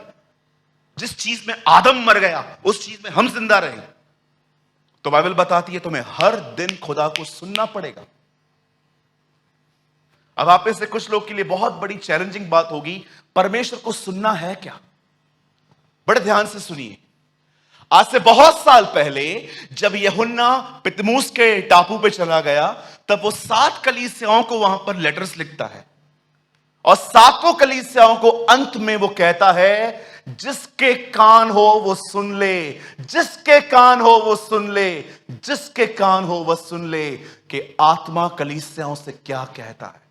[SPEAKER 1] जिस चीज में आदम मर गया उस चीज में हम जिंदा रहें, तो बाइबल बताती है तुम्हें हर दिन खुदा को सुनना पड़ेगा। अब आप में से कुछ लोग के लिए बहुत बड़ी चैलेंजिंग बात होगी, परमेश्वर को सुनना है क्या? बड़े ध्यान से सुनिए। आज से बहुत साल पहले जब यूहन्ना पितमुस के टापू पे चला गया, तब वो 7 कलीसियाओं को वहां पर लेटर्स लिखता है, और 7 कलीसियाओं को अंत में वो कहता है जिसके कान हो वो सुन ले, जिसके कान हो वो सुन ले, जिसके कान हो वह सुन ले कि आत्मा कलीसियाओं से क्या कहता है।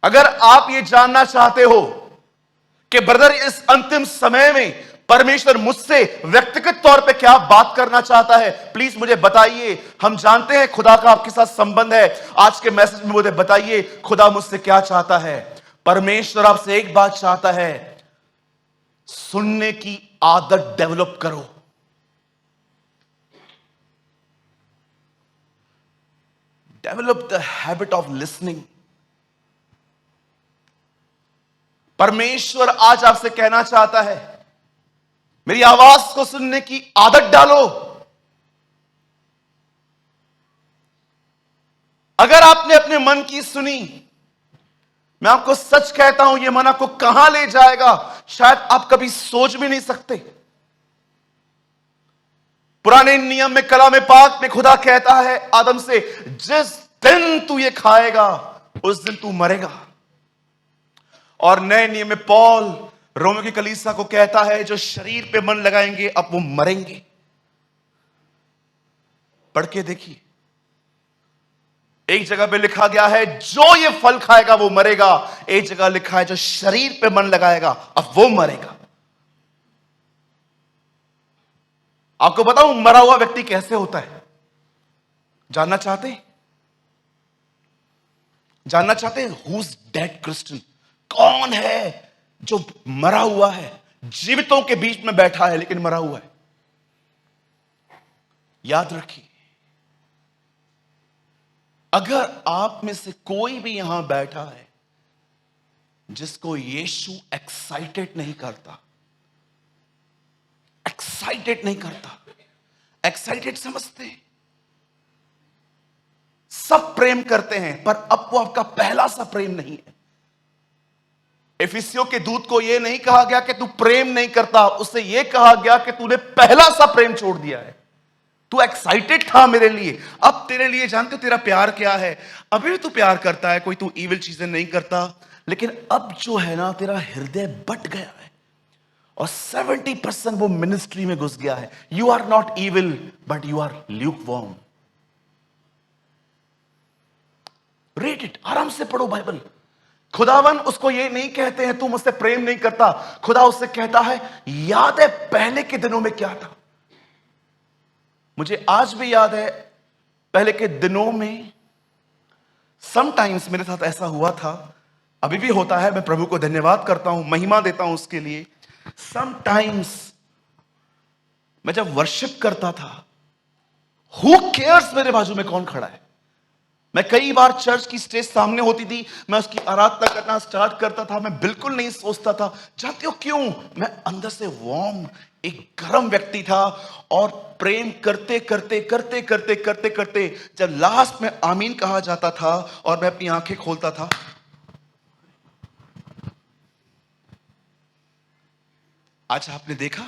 [SPEAKER 1] अगर आप ये जानना चाहते हो कि ब्रदर इस अंतिम समय में परमेश्वर मुझसे व्यक्तिगत तौर पे क्या बात करना चाहता है, प्लीज मुझे बताइए। हम जानते हैं खुदा का आपके साथ संबंध है, आज के मैसेज में मुझे बताइए खुदा मुझसे क्या चाहता है। परमेश्वर आपसे एक बात चाहता है, सुनने की आदत डेवलप करो। Develop the habit of listening. परमेश्वर आज आपसे कहना चाहता है, मेरी आवाज को सुनने की आदत डालो। अगर आपने अपने मन की सुनी, मैं आपको सच कहता हूं, यह मन आपको कहां ले जाएगा शायद आप कभी सोच भी नहीं सकते। पुराने नियम में, कलाम पाक में खुदा कहता है आदम से, जिस दिन तू ये खाएगा उस दिन तू मरेगा। और नए नियम में पौल रोमियो की कलीसिया को कहता है, जो शरीर पे मन लगाएंगे अब वो मरेंगे। पढ़ के देखिए, एक जगह पे लिखा गया है जो ये फल खाएगा वो मरेगा, एक जगह लिखा है जो शरीर पे मन लगाएगा अब वो मरेगा। आपको बताऊं मरा हुआ व्यक्ति कैसे होता है? जानना चाहते हैं? जानना चाहते हैं? Who's dead Christian? कौन है जो मरा हुआ है, जीवितों के बीच में बैठा है लेकिन मरा हुआ है? याद रखिए, अगर आप में से कोई भी यहां बैठा है जिसको यीशु एक्साइटेड नहीं करता, एक्साइटेड नहीं करता, एक्साइटेड समझते हैं, सब प्रेम करते हैं, पर अब वो आपका पहला सा प्रेम नहीं है। इफिसियों के दूत को यह नहीं कहा गया कि तू प्रेम नहीं करता, उससे यह कहा गया कि तूने पहला सा प्रेम छोड़ दिया है। तू एक्साइटेड था मेरे लिए, अब तेरे लिए जानते हो तेरा प्यार क्या है। अभी भी तू प्यार करता है, कोई तू इविल चीजें नहीं करता, लेकिन अब जो है ना तेरा हृदय बट गया है और 70% वो मिनिस्ट्री में घुस गया है। You are not evil but you are lukewarm. Read it, आराम से पढ़ो बाइबल। खुदावन उसको ये नहीं कहते हैं तू मुझसे प्रेम नहीं करता, खुदा उससे कहता है याद है पहले के दिनों में क्या था। मुझे आज भी याद है पहले के दिनों में समटाइम्स मेरे साथ ऐसा हुआ था, अभी भी होता है। मैं प्रभु को धन्यवाद करता हूं, महिमा देता हूं उसके लिए। समटाइम्स मैं जब वर्शिप करता था, हु केयर्स मेरे बाजू में कौन खड़ा है। मैं कई बार चर्च की स्टेज सामने होती थी, मैं उसकी आराधना करना स्टार्ट करता था, मैं बिल्कुल नहीं सोचता था। जानते हो क्यों? मैं अंदर से वार्म, एक गर्म व्यक्ति था और प्रेम करते करते करते करते करते करते जब लास्ट में आमीन कहा जाता था और मैं अपनी आंखें खोलता था, आज आपने देखा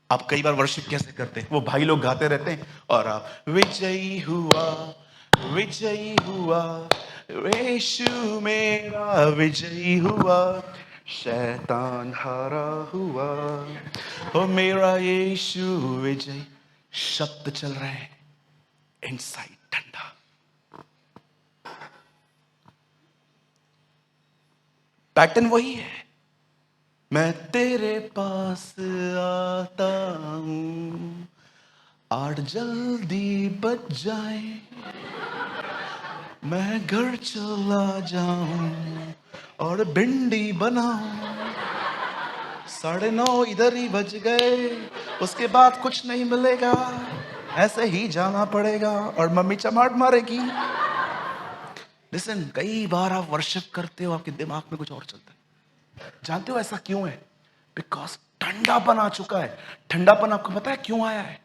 [SPEAKER 1] आप कई बार वर्शिप कैसे करते हैं, वो भाई लोग गाते रहते हैं और आप विजयी हुआ, विजयी हुआ, यीशु मेरा विजयी हुआ, शैतान हारा हुआ, ओ मेरा यीशु विजयी। शब्द चल रहे हैं, इनसाइड ठंडा। पैटर्न वही है। मैं तेरे पास आता हूं, 8 जल्दी बज जाए, मैं घर चला जाऊं और भिंडी बनाऊं। 9:30 इधर ही बज गए, उसके बाद कुछ नहीं मिलेगा, ऐसे ही जाना पड़ेगा और मम्मी चमाट मारेगी। लिसन, कई बार आप वर्शिप करते हो, आपके दिमाग में कुछ और चलता है। जानते हो ऐसा क्यों है? बिकॉज ठंडापन आ चुका है। ठंडापन आपको पता है क्यों आया है?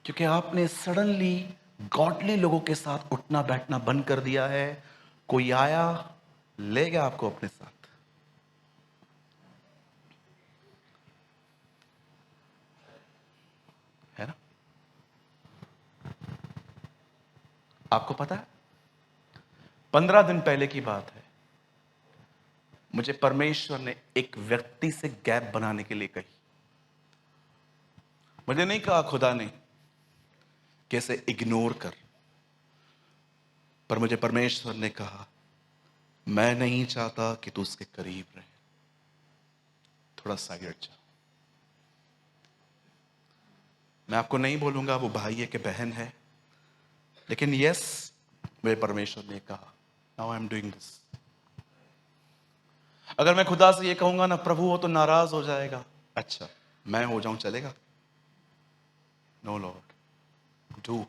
[SPEAKER 1] क्योंकि आपने सडनली गॉडली लोगों के साथ उठना बैठना बंद कर दिया है। कोई आया, ले गया आपको अपने साथ। है ना? आपको पता है 15 दिन पहले की बात है, मुझे परमेश्वर ने एक व्यक्ति से गैप बनाने के लिए कही। मुझे नहीं कहा खुदा ने कैसे इग्नोर कर, पर मुझे परमेश्वर ने कहा मैं नहीं चाहता कि तू उसके करीब रहे, थोड़ा साइड हट जा। मैं आपको नहीं बोलूंगा वो भाई है कि बहन है, लेकिन यस, मेरे परमेश्वर ने कहा now I am doing this. अगर मैं खुदा से ये कहूंगा ना प्रभु वो तो नाराज हो जाएगा, अच्छा मैं हो जाऊं चलेगा? नो लॉर्ड, डू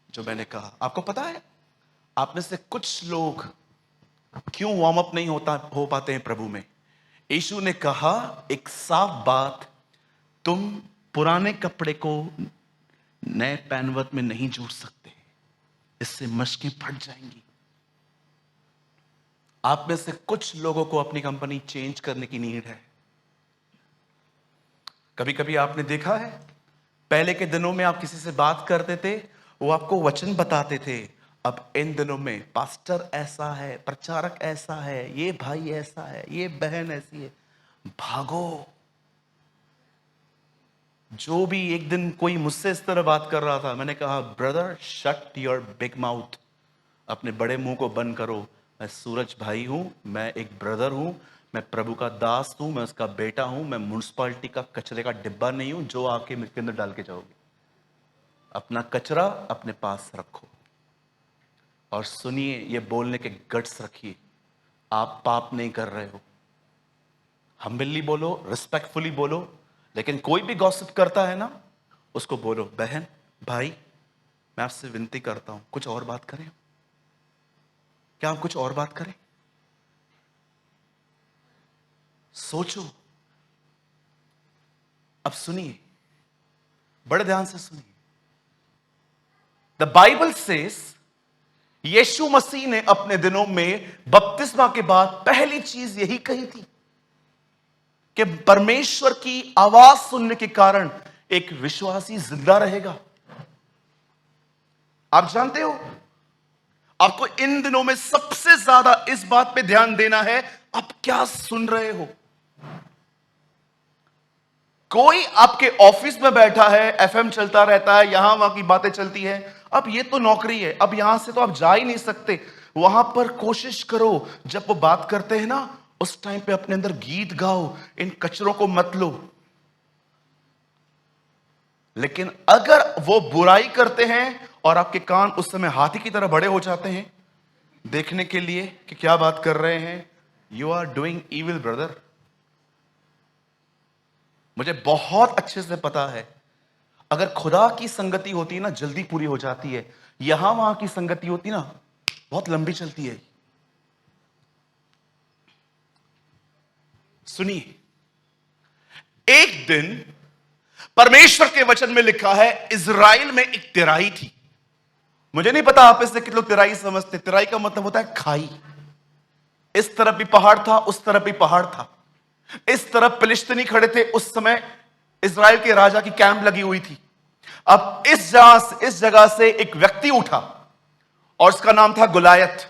[SPEAKER 1] जो मैंने कहा। आपको पता है आप में से कुछ लोग क्यों वार्म अप नहीं हो पाते हैं प्रभु में? यीशु ने कहा एक साफ बात, तुम पुराने कपड़े को नए पैनवत में नहीं जोड़ सकते, इससे मशकें फट जाएंगी। आप में से कुछ लोगों को अपनी कंपनी चेंज करने की नीड है। कभी कभी आपने देखा है पहले के दिनों में आप किसी से बात करते थे, वो आपको वचन बताते थे। अब इन दिनों में पास्टर ऐसा है, प्रचारक ऐसा है, ये भाई ऐसा है, ये बहन ऐसी है, भागो। जो भी एक दिन कोई मुझसे इस तरह बात कर रहा था, मैंने कहा brother shut your big mouth, अपने बड़े मुंह को बंद करो। मैं सूरज भाई हूं, मैं एक ब्रदर हूं, मैं प्रभु का दास हूं, मैं उसका बेटा हूं, मैं म्युनिसिपालिटी का कचरे का डिब्बा नहीं हूं जो आके मेरे अंदर डाल के जाओगे। अपना कचरा अपने पास रखो और सुनिए, ये बोलने के गट्स रखिए, आप पाप नहीं कर रहे हो। हम्बली बोलो, रिस्पेक्टफुली बोलो, लेकिन कोई भी गॉसिप करता है ना, उसको बोलो, बहन भाई मैं आपसे विनती करता हूं कुछ और बात करें। क्या हम कुछ और बात करें? सोचो। अब सुनिए, बड़े ध्यान से सुनिए। द बाइबल सेज यीशु मसीह ने अपने दिनों में बपतिस्मा के बाद पहली चीज यही कही थी कि परमेश्वर की आवाज सुनने के कारण एक विश्वासी जिंदा रहेगा। आप जानते हो, आपको इन दिनों में सबसे ज्यादा इस बात पे ध्यान देना है, आप क्या सुन रहे हो। कोई आपके ऑफिस में बैठा है, एफएम चलता रहता है, यहां वहां की बातें चलती है। अब ये तो नौकरी है, अब यहां से तो आप जा ही नहीं सकते। वहां पर कोशिश करो, जब वो बात करते हैं ना, उस टाइम पे अपने अंदर गीत गाओ, इन कचरों को मत लो। लेकिन अगर वो बुराई करते हैं और आपके कान उस समय हाथी की तरह बड़े हो जाते हैं देखने के लिए कि क्या बात कर रहे हैं, you are doing evil brother. मुझे बहुत अच्छे से पता है, अगर खुदा की संगति होती है ना, जल्दी पूरी हो जाती है। यहां वहां की संगति होती ना, बहुत लंबी चलती है। सुनिए, एक दिन परमेश्वर के वचन में लिखा है, इज़राइल में एक तिराई थी। मुझे नहीं पता आप इससे कितने लोग तिराई समझते। तिराई का मतलब होता है खाई। इस तरफ भी पहाड़ था, उस तरफ भी पहाड़ था। इस तरफ फिलिस्तीनी खड़े थे, उस समय इज़राइल के राजा की कैंप लगी हुई थी। अब इस जगह से एक व्यक्ति उठा और उसका नाम था गुलायत।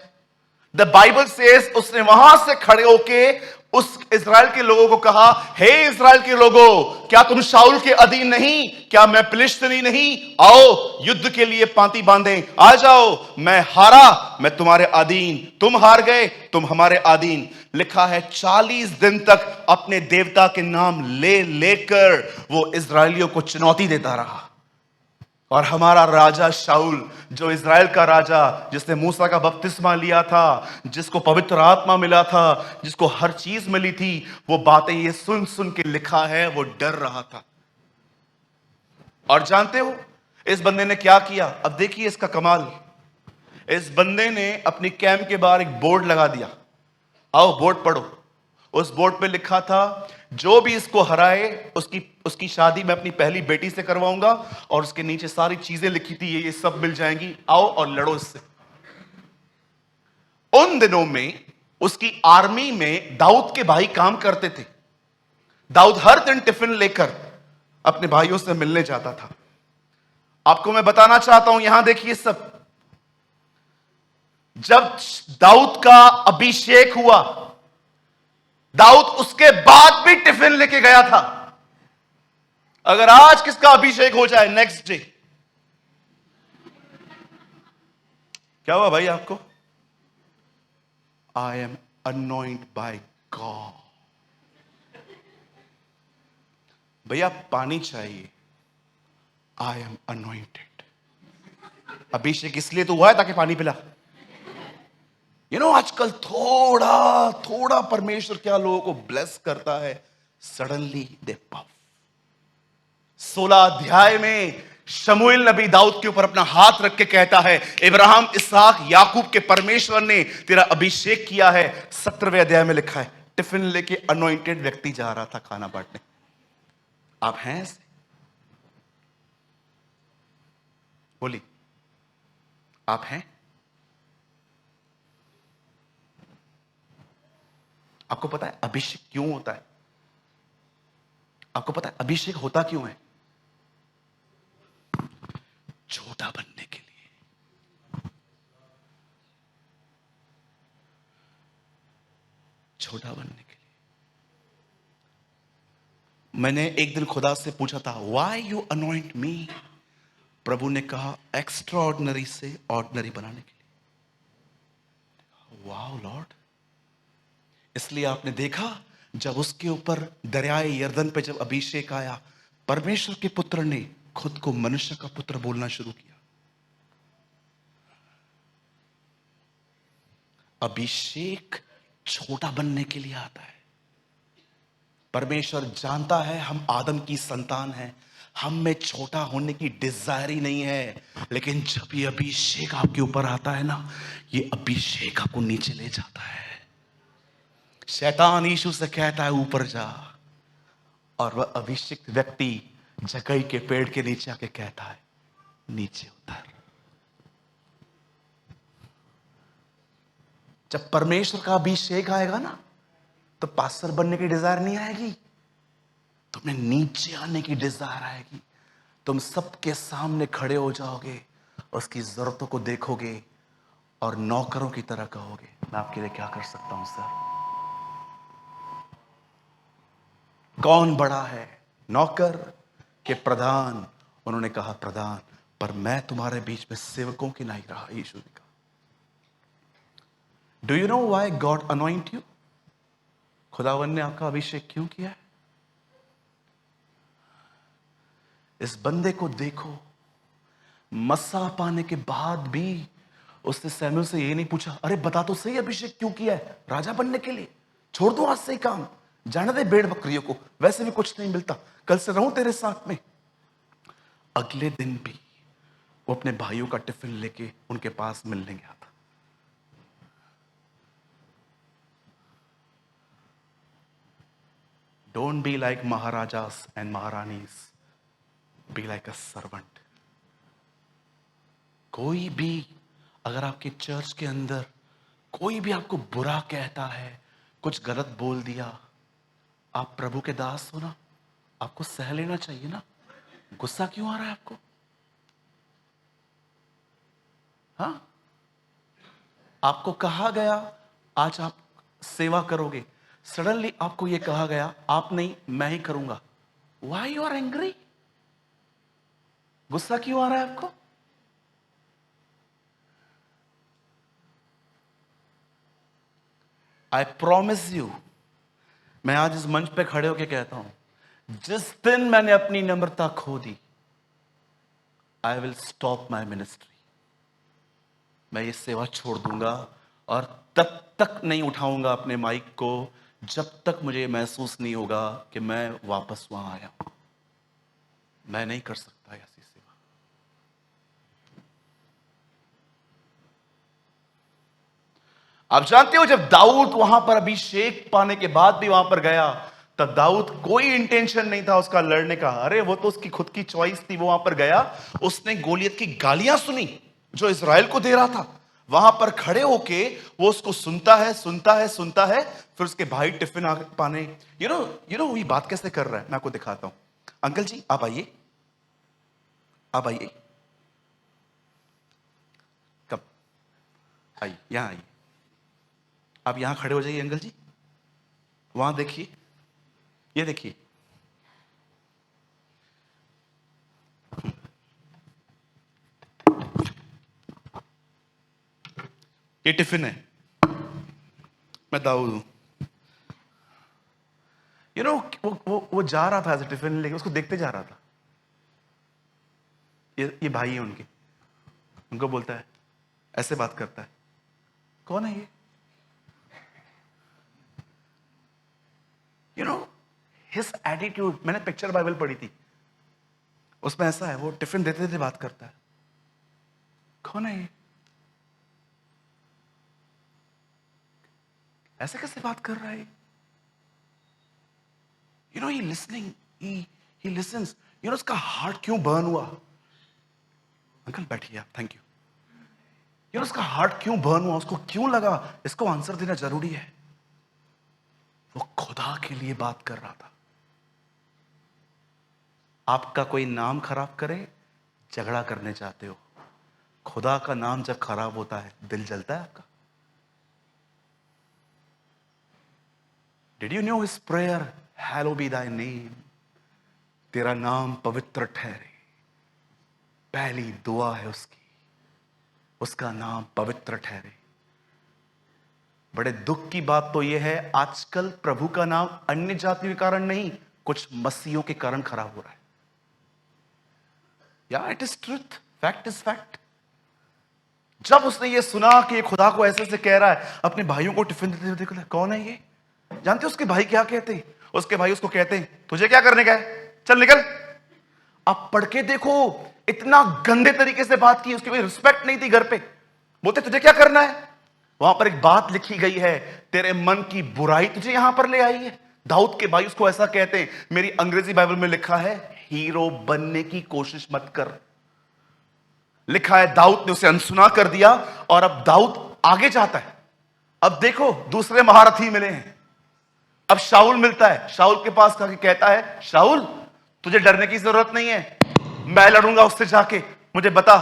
[SPEAKER 1] द बाइबल सेज उसने वहां से खड़े होके उस इज़राइल के लोगों को कहा, हे इज़राइल के लोगों, क्या तुम शाऊल के अधीन नहीं? क्या मैं फिलिस्तीनी नहीं? आओ युद्ध के लिए पांति बांधे, आ जाओ। मैं हारा, मैं तुम्हारे अधीन, तुम हार गए, तुम हमारे अधीन। लिखा है 40 दिन तक अपने देवता के नाम ले लेकर वो इज़राइलियों को चुनौती देता रहा। और हमारा राजा शाऊल, जो इज़राइल का राजा, जिसने मूसा का बपतिस्मा लिया था, जिसको पवित्र आत्मा मिला था, जिसको हर चीज मिली थी, वो बातें ये सुन सुन के लिखा है, वो डर रहा था। और जानते हो इस बंदे ने क्या किया? अब देखिए इसका कमाल। इस बंदे ने अपनी कैंप के बाहर एक बोर्ड लगा दिया। आओ बोर्ड पढ़ो। उस बोर्ड पे लिखा था, जो भी इसको हराए उसकी शादी मैं अपनी पहली बेटी से करवाऊंगा। और उसके नीचे सारी चीजें लिखी थी, ये सब मिल जाएंगी, आओ और लड़ो इससे। उन दिनों में उसकी आर्मी में दाऊद के भाई काम करते थे। दाऊद हर दिन टिफिन लेकर अपने भाइयों से मिलने जाता था। आपको मैं बताना चाहता हूं, यहां देखिए सब। जब दाऊद का अभिषेक हुआ, दाऊद उसके बाद भी टिफिन लेके गया था। अगर आज किसका अभिषेक हो जाए नेक्स्ट डे, क्या हुआ भाई आपको? I am anointed by God. भैया पानी चाहिए, आई एम अनॉइंटेड। अभिषेक इसलिए तो हुआ है ताकि पानी पिला। आजकल थोड़ा थोड़ा परमेश्वर क्या लोगों को ब्लेस करता है, सडनली दे पफ। 16 अध्याय में शमूएल नबी दाऊद के ऊपर अपना हाथ रख के कहता है, इब्राहिम, इसहाक, याकूब के परमेश्वर ने तेरा अभिषेक किया है। 17वें अध्याय में लिखा है, टिफिन लेके अनॉइंटेड व्यक्ति जा रहा था खाना बांटने। आप हैं ऐसे? बोली, आप हैं? आपको पता है अभिषेक क्यों होता है? आपको पता है अभिषेक होता क्यों है? छोटा बनने के लिए। छोटा बनने के लिए। मैंने एक दिन खुदा से पूछा था, व्हाई यू अनॉइंट मी? प्रभु ने कहा, एक्स्ट्रा ऑर्डिनरी से ऑर्डिनरी बनाने के लिए। वाओ लॉर्ड, इसलिए आपने देखा जब उसके ऊपर दरियाए यरदन पे जब अभिषेक आया, परमेश्वर के पुत्र ने खुद को मनुष्य का पुत्र बोलना शुरू किया। अभिषेक छोटा बनने के लिए आता है। परमेश्वर जानता है हम आदम की संतान हैं, हम में छोटा होने की डिजायर ही नहीं है, लेकिन जब ये अभिषेक आपके ऊपर आता है ना, ये अभिषेक आपको नीचे ले जाता है। शैतान यीशु से कहता है ऊपर जा, और वह अभिषिक्त व्यक्ति जकई के पेड़ के नीचे आके कहता है नीचे उतर। जब परमेश्वर का अभिषेक आएगा ना, तो पास्टर बनने की डिजायर नहीं आएगी, तुम्हें नीचे आने की डिजायर आएगी। तुम सबके सामने खड़े हो जाओगे, उसकी जरूरतों को देखोगे और नौकरों की तरह कहोगे मैं आपके लिए क्या कर सकता हूं सर। कौन बड़ा है, नौकर के प्रधान? उन्होंने कहा प्रधान, पर मैं तुम्हारे बीच में सेवकों की नहीं रहा। यीशु ने कहा, do you know why God anoint you? खुदावन ने आपका अभिषेक क्यों किया है? इस बंदे को देखो, मस्सा पाने के बाद भी उसने सैमुअल से ये नहीं पूछा अरे बता तो सही अभिषेक क्यों किया है? राजा बनने के लिए? छोड़ दो आज से ही काम, जाने दे भेड़ बकरियों को, वैसे भी कुछ नहीं मिलता, कल से रहूं तेरे साथ में। अगले दिन भी वो अपने भाइयों का टिफिन लेके उनके पास मिलने गया था। Don't be like maharajas and maharanis, be like a servant. कोई भी अगर आपके चर्च के अंदर कोई भी आपको बुरा कहता है, कुछ गलत बोल दिया, आप प्रभु के दास हो ना, आपको सह लेना चाहिए ना। गुस्सा क्यों आ रहा है आपको? हाँ, आपको कहा गया आज आप सेवा करोगे, सडनली आपको यह कहा गया आप नहीं मैं ही करूंगा। Why you are angry? गुस्सा क्यों आ रहा है आपको? आई प्रॉमिस यू, मैं आज इस मंच पे खड़े होकर कहता हूं, जिस दिन मैंने अपनी नम्रता खो दी, I will stop my ministry. मैं ये सेवा छोड़ दूंगा और तब तक नहीं उठाऊंगा अपने माइक को जब तक मुझे महसूस नहीं होगा कि मैं वापस वहां आया हूं। मैं नहीं कर सकता ऐसी सेवा। आप जानते हो जब दाऊद वहां पर अभिषेक पाने के बाद भी वहां पर गया, तब दाऊद कोई इंटेंशन नहीं था उसका लड़ने का। अरे वो तो उसकी खुद की चॉइस थी, वो वहां पर गया, उसने गोलियत की गालियां सुनी जो इज़राइल को दे रहा था। वहां पर खड़े होके वो उसको सुनता है सुनता है सुनता है। फिर उसके भाई टिफिन पाने, यू नो ये बात कैसे कर रहा है, मैं आपको दिखाता हूं। अंकल जी आप आइए, आप आइए, कब आइए, यहां आइए, आप यहां खड़े हो जाइए। अंकल जी वहां देखिए, ये देखिए, ये टिफिन है, मैं दाऊद हूं। यू नो वो जा रहा था ऐसे टिफिन लेके, उसको देखते जा रहा था। ये भाई है उनके, उनको बोलता है, ऐसे बात करता है, कौन है ये? यू नो हिज एटीट्यूड, मैंने पिक्चर बाइबल पढ़ी थी, उसमें ऐसा है, वो टिफिन देते देते बात करता है, कौन है ये? ऐसे कैसे बात कर रहा है? You know he listening, he lessons. You know उसका हार्ट क्यों बर्न हुआ? अंकल बैठिए आप, थैंक यू। यू नो उसका हार्ट क्यों बर्न हुआ, उसको क्यों लगा इसको आंसर देना जरूरी है? वो खुदा के लिए बात कर रहा था। आपका कोई नाम खराब करे, झगड़ा करने चाहते हो, खुदा का नाम जब खराब होता है दिल जलता है आपका। Did you know his prayer, hello B Dai name, तेरा नाम पवित्र ठहरे। पहली दुआ है उसकी, उसका नाम पवित्र ठहरे। बड़े दुख की बात तो यह है, आजकल प्रभु का नाम अन्य जातियों के कारण नहीं, कुछ मसीहों के कारण खराब हो रहा है। या it is truth, fact is fact. जब उसने ये सुना कि ये खुदा को ऐसे ऐसे कह रहा है, अपने भाइयों को टिफिन देते हुए देखो, कौन है ये? जानते हो उसके भाई क्या कहते हैं? उसके भाई उसको कहते हैं, तुझे क्या करने का है, चल निकल। आप पढ़ के देखो, इतना गंदे तरीके से बात की, उसकी कोई रिस्पेक्ट नहीं थी घर पे। बोलते तुझे क्या करना है? वहां पर एक बात लिखी गई है, तेरे मन की बुराई तुझे यहां पर ले आई है। दाऊद के भाई उसको ऐसा कहते हैं, मेरी अंग्रेजी बाइबल में लिखा है, हीरो बनने की कोशिश मत कर। लिखा है दाऊद ने उसे अनसुना कर दिया, और अब दाऊद आगे जाता है। अब देखो दूसरे महारथी मिले हैं। अब शाऊल मिलता है, शाऊल के पास जाके कहता है, शाऊल तुझे डरने की जरूरत नहीं है, मैं लड़ूंगा उससे जाके, मुझे बता।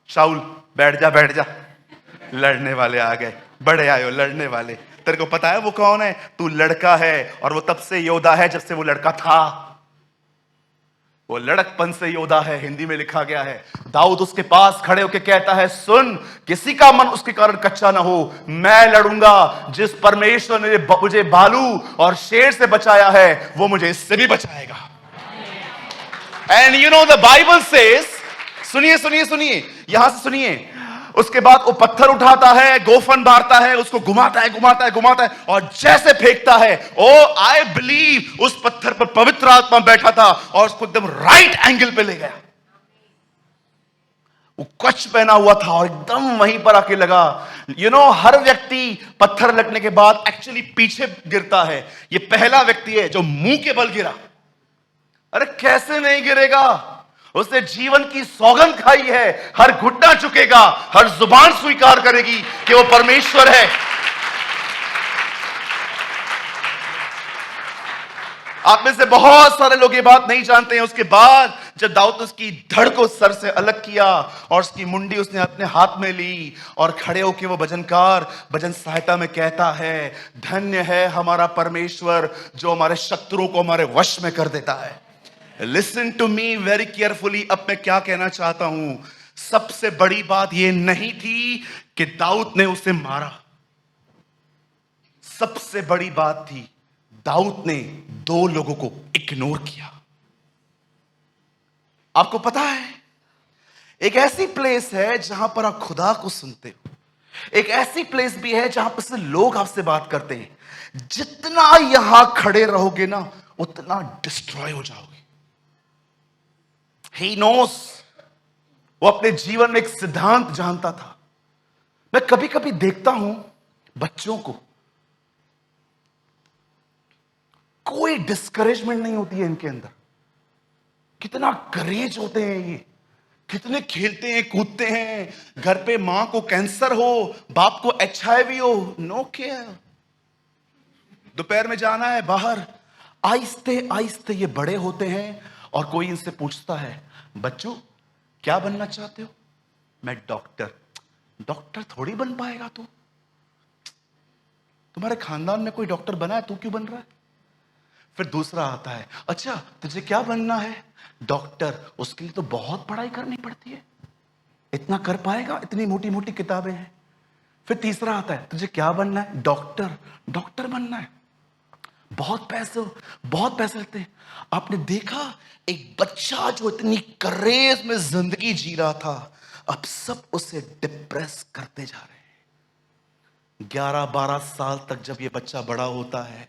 [SPEAKER 1] शाऊल बैठ जा बैठ जा, लड़ने वाले आ गए, बड़े आयो लड़ने वाले। तेरे को पता है वो कौन है? तू लड़का है, और वो तब से योद्धा है जब से वो लड़का था। वो लड़कपन से योद्धा है, हिंदी में लिखा गया है। दाऊद उसके पास खड़े होकर कहता है, सुन, किसी का मन उसके कारण कच्चा ना हो, मैं लड़ूंगा। जिस परमेश्वर ने मुझे भालू और शेर से बचाया है, वो मुझे इससे भी बचाएगा। And you know the Bible says, सुनिए सुनिए सुनिए, यहां से सुनिए। उसके बाद वो पत्थर उठाता है, गोफन मारता है, उसको घुमाता है घुमाता है घुमाता है, और जैसे फेंकता है, ओ आई बिलीव उस पत्थर पर पवित्र आत्मा बैठा था और उसको एकदम राइट एंगल पे ले गया। वो कच्छ पहना हुआ था और एकदम वहीं पर आके लगा। यू नो, हर व्यक्ति पत्थर लगने के बाद एक्चुअली पीछे गिरता है। ये पहला व्यक्ति है जो मुंह के बल गिरा। अरे कैसे नहीं गिरेगा? उसने जीवन की सौगंध खाई है, हर घुटना झुकेगा, हर जुबान स्वीकार करेगी कि वो परमेश्वर है। आप में से बहुत सारे लोग ये बात नहीं जानते हैं। उसके बाद जब दाऊद ने उसकी धड़ को सर से अलग किया और उसकी मुंडी उसने अपने हाथ में ली, और खड़े होकर वो भजनकार भजन सहायता में कहता है, धन्य है हमारा परमेश्वर जो हमारे शत्रुओं को हमारे वश में कर देता है। Listen to me very carefully. अब मैं क्या कहना चाहता हूं, सबसे बड़ी बात यह नहीं थी कि दाऊद ने उसे मारा, सबसे बड़ी बात थी दाऊद ने दो लोगों को इग्नोर किया। आपको पता है, एक ऐसी प्लेस है जहां पर आप खुदा को सुनते हो, एक ऐसी प्लेस भी है जहां पर से लोग आपसे बात करते हैं। जितना यहां खड़े रहोगे ना, उतना डिस्ट्रॉय हो जाओगे। He knows, वो अपने जीवन में एक सिद्धांत जानता था। मैं कभी कभी देखता हूं बच्चों को, कोई डिस्करेजमेंट नहीं होती है इनके अंदर। कितना करेज होते हैं ये, कितने खेलते हैं कूदते हैं। घर पे मां को कैंसर हो, बाप को HIV हो, नो केयर। दोपहर में जाना है बाहर, आहिस्ते आहिस्ते ये बड़े होते हैं। और कोई इनसे पूछता है, बच्चों क्या बनना चाहते हो? मैं डॉक्टर। डॉक्टर थोड़ी बन पाएगा तू, तुम्हारे खानदान में कोई डॉक्टर बना है, तू क्यों बन रहा है? फिर दूसरा आता है, अच्छा तुझे क्या बनना है? डॉक्टर। उसके लिए तो बहुत पढ़ाई करनी पड़ती है, इतना कर पाएगा? इतनी मोटी मोटी किताबें हैं। फिर तीसरा आता है, तुझे क्या बनना है? डॉक्टर। डॉक्टर बनना है, बहुत पैसे लगते हैं। आपने देखा एक बच्चा जो इतनी करेज में जिंदगी जी रहा था, अब सब उसे डिप्रेस करते जा रहे हैं। 11-12 साल तक जब ये बच्चा बड़ा होता है,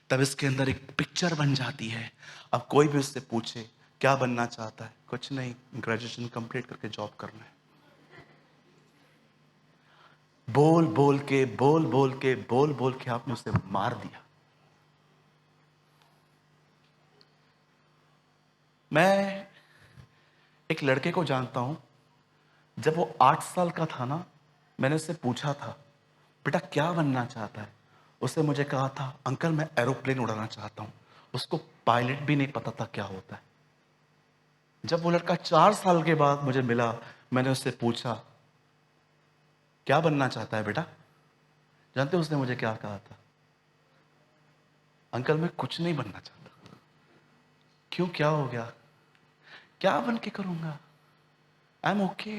[SPEAKER 1] तब इसके अंदर एक पिक्चर बन जाती है। अब कोई भी उससे पूछे क्या बनना चाहता है, कुछ नहीं, ग्रेजुएशन कंप्लीट करके जॉब करना है। बोल बोल के आपने उसे मार दिया। मैं एक लड़के को जानता हूं, जब वो 8 साल का था ना, मैंने उससे पूछा था, बेटा क्या बनना चाहता है? उसने मुझे कहा था, अंकल मैं एरोप्लेन उड़ाना चाहता हूं। उसको पायलट भी नहीं पता था क्या होता है। जब वो लड़का 4 साल के बाद मुझे मिला, मैंने उससे पूछा क्या बनना चाहता है बेटा? जानते उसने मुझे क्या कहा था? अंकल मैं कुछ नहीं बनना चाहता। क्यों, क्या हो गया? क्या बन के करूंगा? I am okay.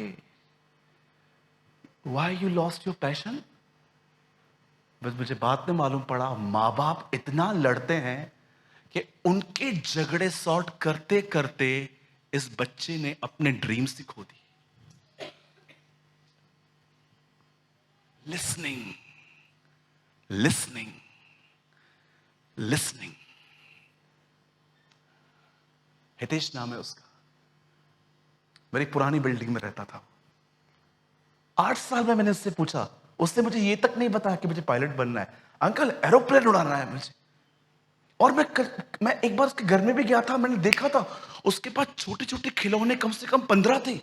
[SPEAKER 1] Why you lost your passion? बस मुझे बाद में मालूम पड़ा माँ बाप इतना लड़ते हैं कि उनके झगड़े सॉर्ट करते करते इस बच्चे ने अपने ड्रीम्स ही खो दी। Listening, listening, listening. हितेश नाम है उसका, मेरी पुरानी बिल्डिंग में रहता था। 8 साल में मैंने उससे पूछा, उसने मुझे ये तक नहीं बताया कि मुझे पायलट बनना है, अंकल एरोप्लेन उड़ाना है मुझे। और मैं एक बार उसके घर में भी गया था, मैंने देखा था उसके पास छोटे छोटे खिलौने कम से कम 15 थे।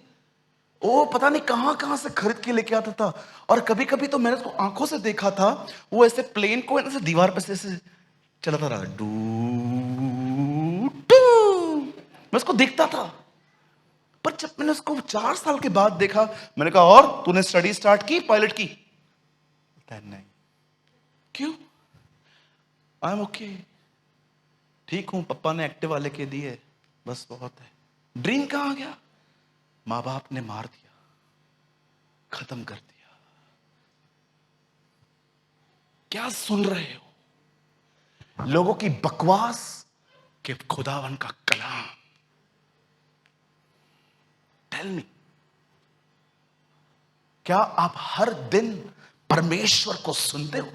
[SPEAKER 1] वो पता नहीं कहां कहां से खरीद के लेके आता था। और कभी कभी तो मैंने उसको आंखों से देखा था, वो ऐसे प्लेन को ऐसे दीवार पर से ऐसे चलाता रहा, डू डू, मैं उसको देखता था। पर जब मैंने उसको 4 साल के बाद देखा, मैंने कहा और तूने स्टडी स्टार्ट की पायलट की? नहीं। क्यों? आई एम ओके, ठीक हूं, पप्पा ने एक्टिवा लेके दी है, बस बहुत है। ड्रीम कहां गया? मां बाप ने मार दिया, खत्म कर दिया। क्या सुन रहे हो? लोगों की बकवास के खुदावन का कलाम। टेल मी, क्या आप हर दिन परमेश्वर को सुनते हो?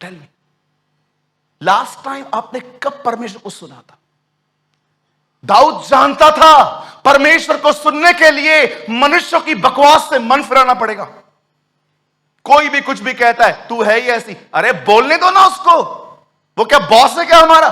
[SPEAKER 1] टेल मी, लास्ट टाइम आपने कब परमेश्वर को सुना था? दाऊद जानता था परमेश्वर को सुनने के लिए मनुष्यों की बकवास से मन फिराना पड़ेगा। कोई भी कुछ भी कहता है, तू है ही ऐसी, अरे बोलने दो ना उसको, वो क्या बॉस है क्या हमारा?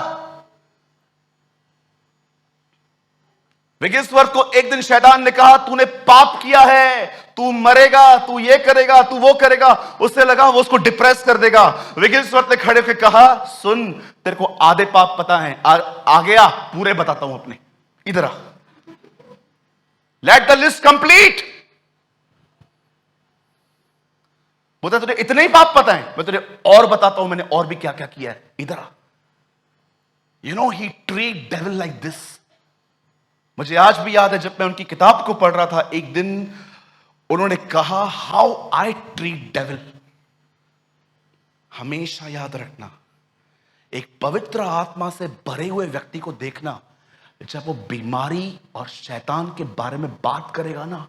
[SPEAKER 1] विगेश्वर को एक दिन शैतान ने कहा तूने पाप किया है, तू मरेगा, तू ये करेगा, तू वो करेगा। उससे लगा वो उसको डिप्रेस कर देगा। विगेश्वर ने खड़े होकर कहा सुन, तेरे को आधे पाप पता है, आ गया पूरे बताता हूं अपने, इधर आ, लेट द लिस्ट कंप्लीट। बोलता तुझे इतने ही पाप पता है, मैं तुझे और बताता हूं मैंने और भी क्या क्या किया है, इधर आ। You know he treat devil like this. मुझे आज भी याद है जब मैं उनकी किताब को पढ़ रहा था, एक दिन उन्होंने कहा हाउ आई ट्रीट डेविल। हमेशा याद रखना, एक पवित्र आत्मा से भरे हुए व्यक्ति को देखना, जब वो बीमारी और शैतान के बारे में बात करेगा ना,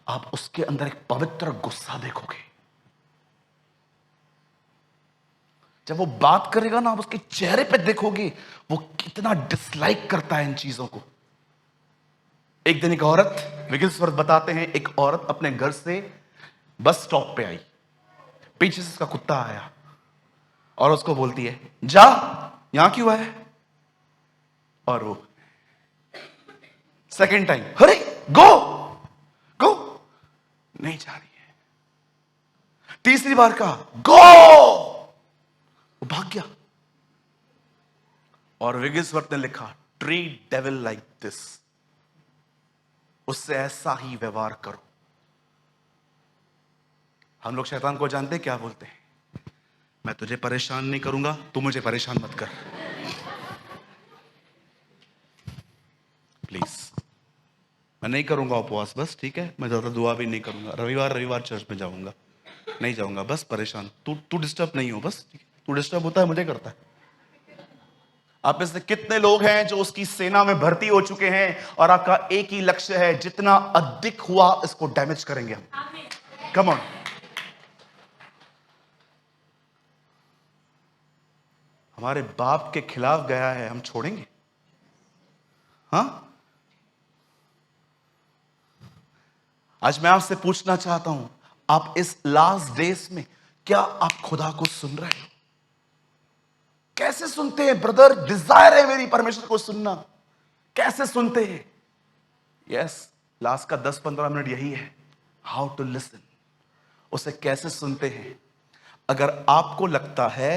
[SPEAKER 1] आप उसके अंदर एक पवित्र गुस्सा देखोगे। जब वो बात करेगा ना, आप उसके चेहरे पे देखोगे वो कितना डिसलाइक करता है इन चीजों को। एक दिन एक औरत, विगिल्सवर्थ बताते हैं, एक औरत अपने घर से बस स्टॉप पे आई, पीछे से उसका कुत्ता आया और उसको बोलती है जा, यहां क्यों आया? और वो सेकेंड टाइम, अरे गो गो, नहीं जा रही है। तीसरी बार कहा गो, वो भाग गया। और विगिल्सवर्थ ने लिखा ट्रीट डेविल लाइक दिस, उससे ऐसा ही व्यवहार करो। हम लोग शैतान को जानते हैं क्या बोलते हैं, मैं तुझे परेशान नहीं करूंगा, तू मुझे परेशान मत कर प्लीज। मैं नहीं करूंगा उपवास, बस ठीक है, मैं ज्यादा दुआ भी नहीं करूंगा, रविवार चर्च में जाऊंगा, नहीं जाऊंगा, बस परेशान, तू डिस्टर्ब नहीं हो, बस तू डिस्टर्ब होता है मुझे करता है। आप में से कितने लोग हैं जो उसकी सेना में भर्ती हो चुके हैं और आपका एक ही लक्ष्य है, जितना अधिक हुआ इसको डैमेज करेंगे हम। कम ऑन, हमारे बाप के खिलाफ गया है, हम छोड़ेंगे? हाँ, आज मैं आपसे पूछना चाहता हूं, आप इस लास्ट डेज में क्या आप खुदा को सुन रहे हो? कैसे सुनते हैं ब्रदर? डिजायर है मेरी परमेश्वर को सुनना, कैसे सुनते हैं? यस, लास्ट का 10-15 मिनट यही है, हाउ टू लिसन। उसे कैसे सुनते हैं? अगर आपको लगता है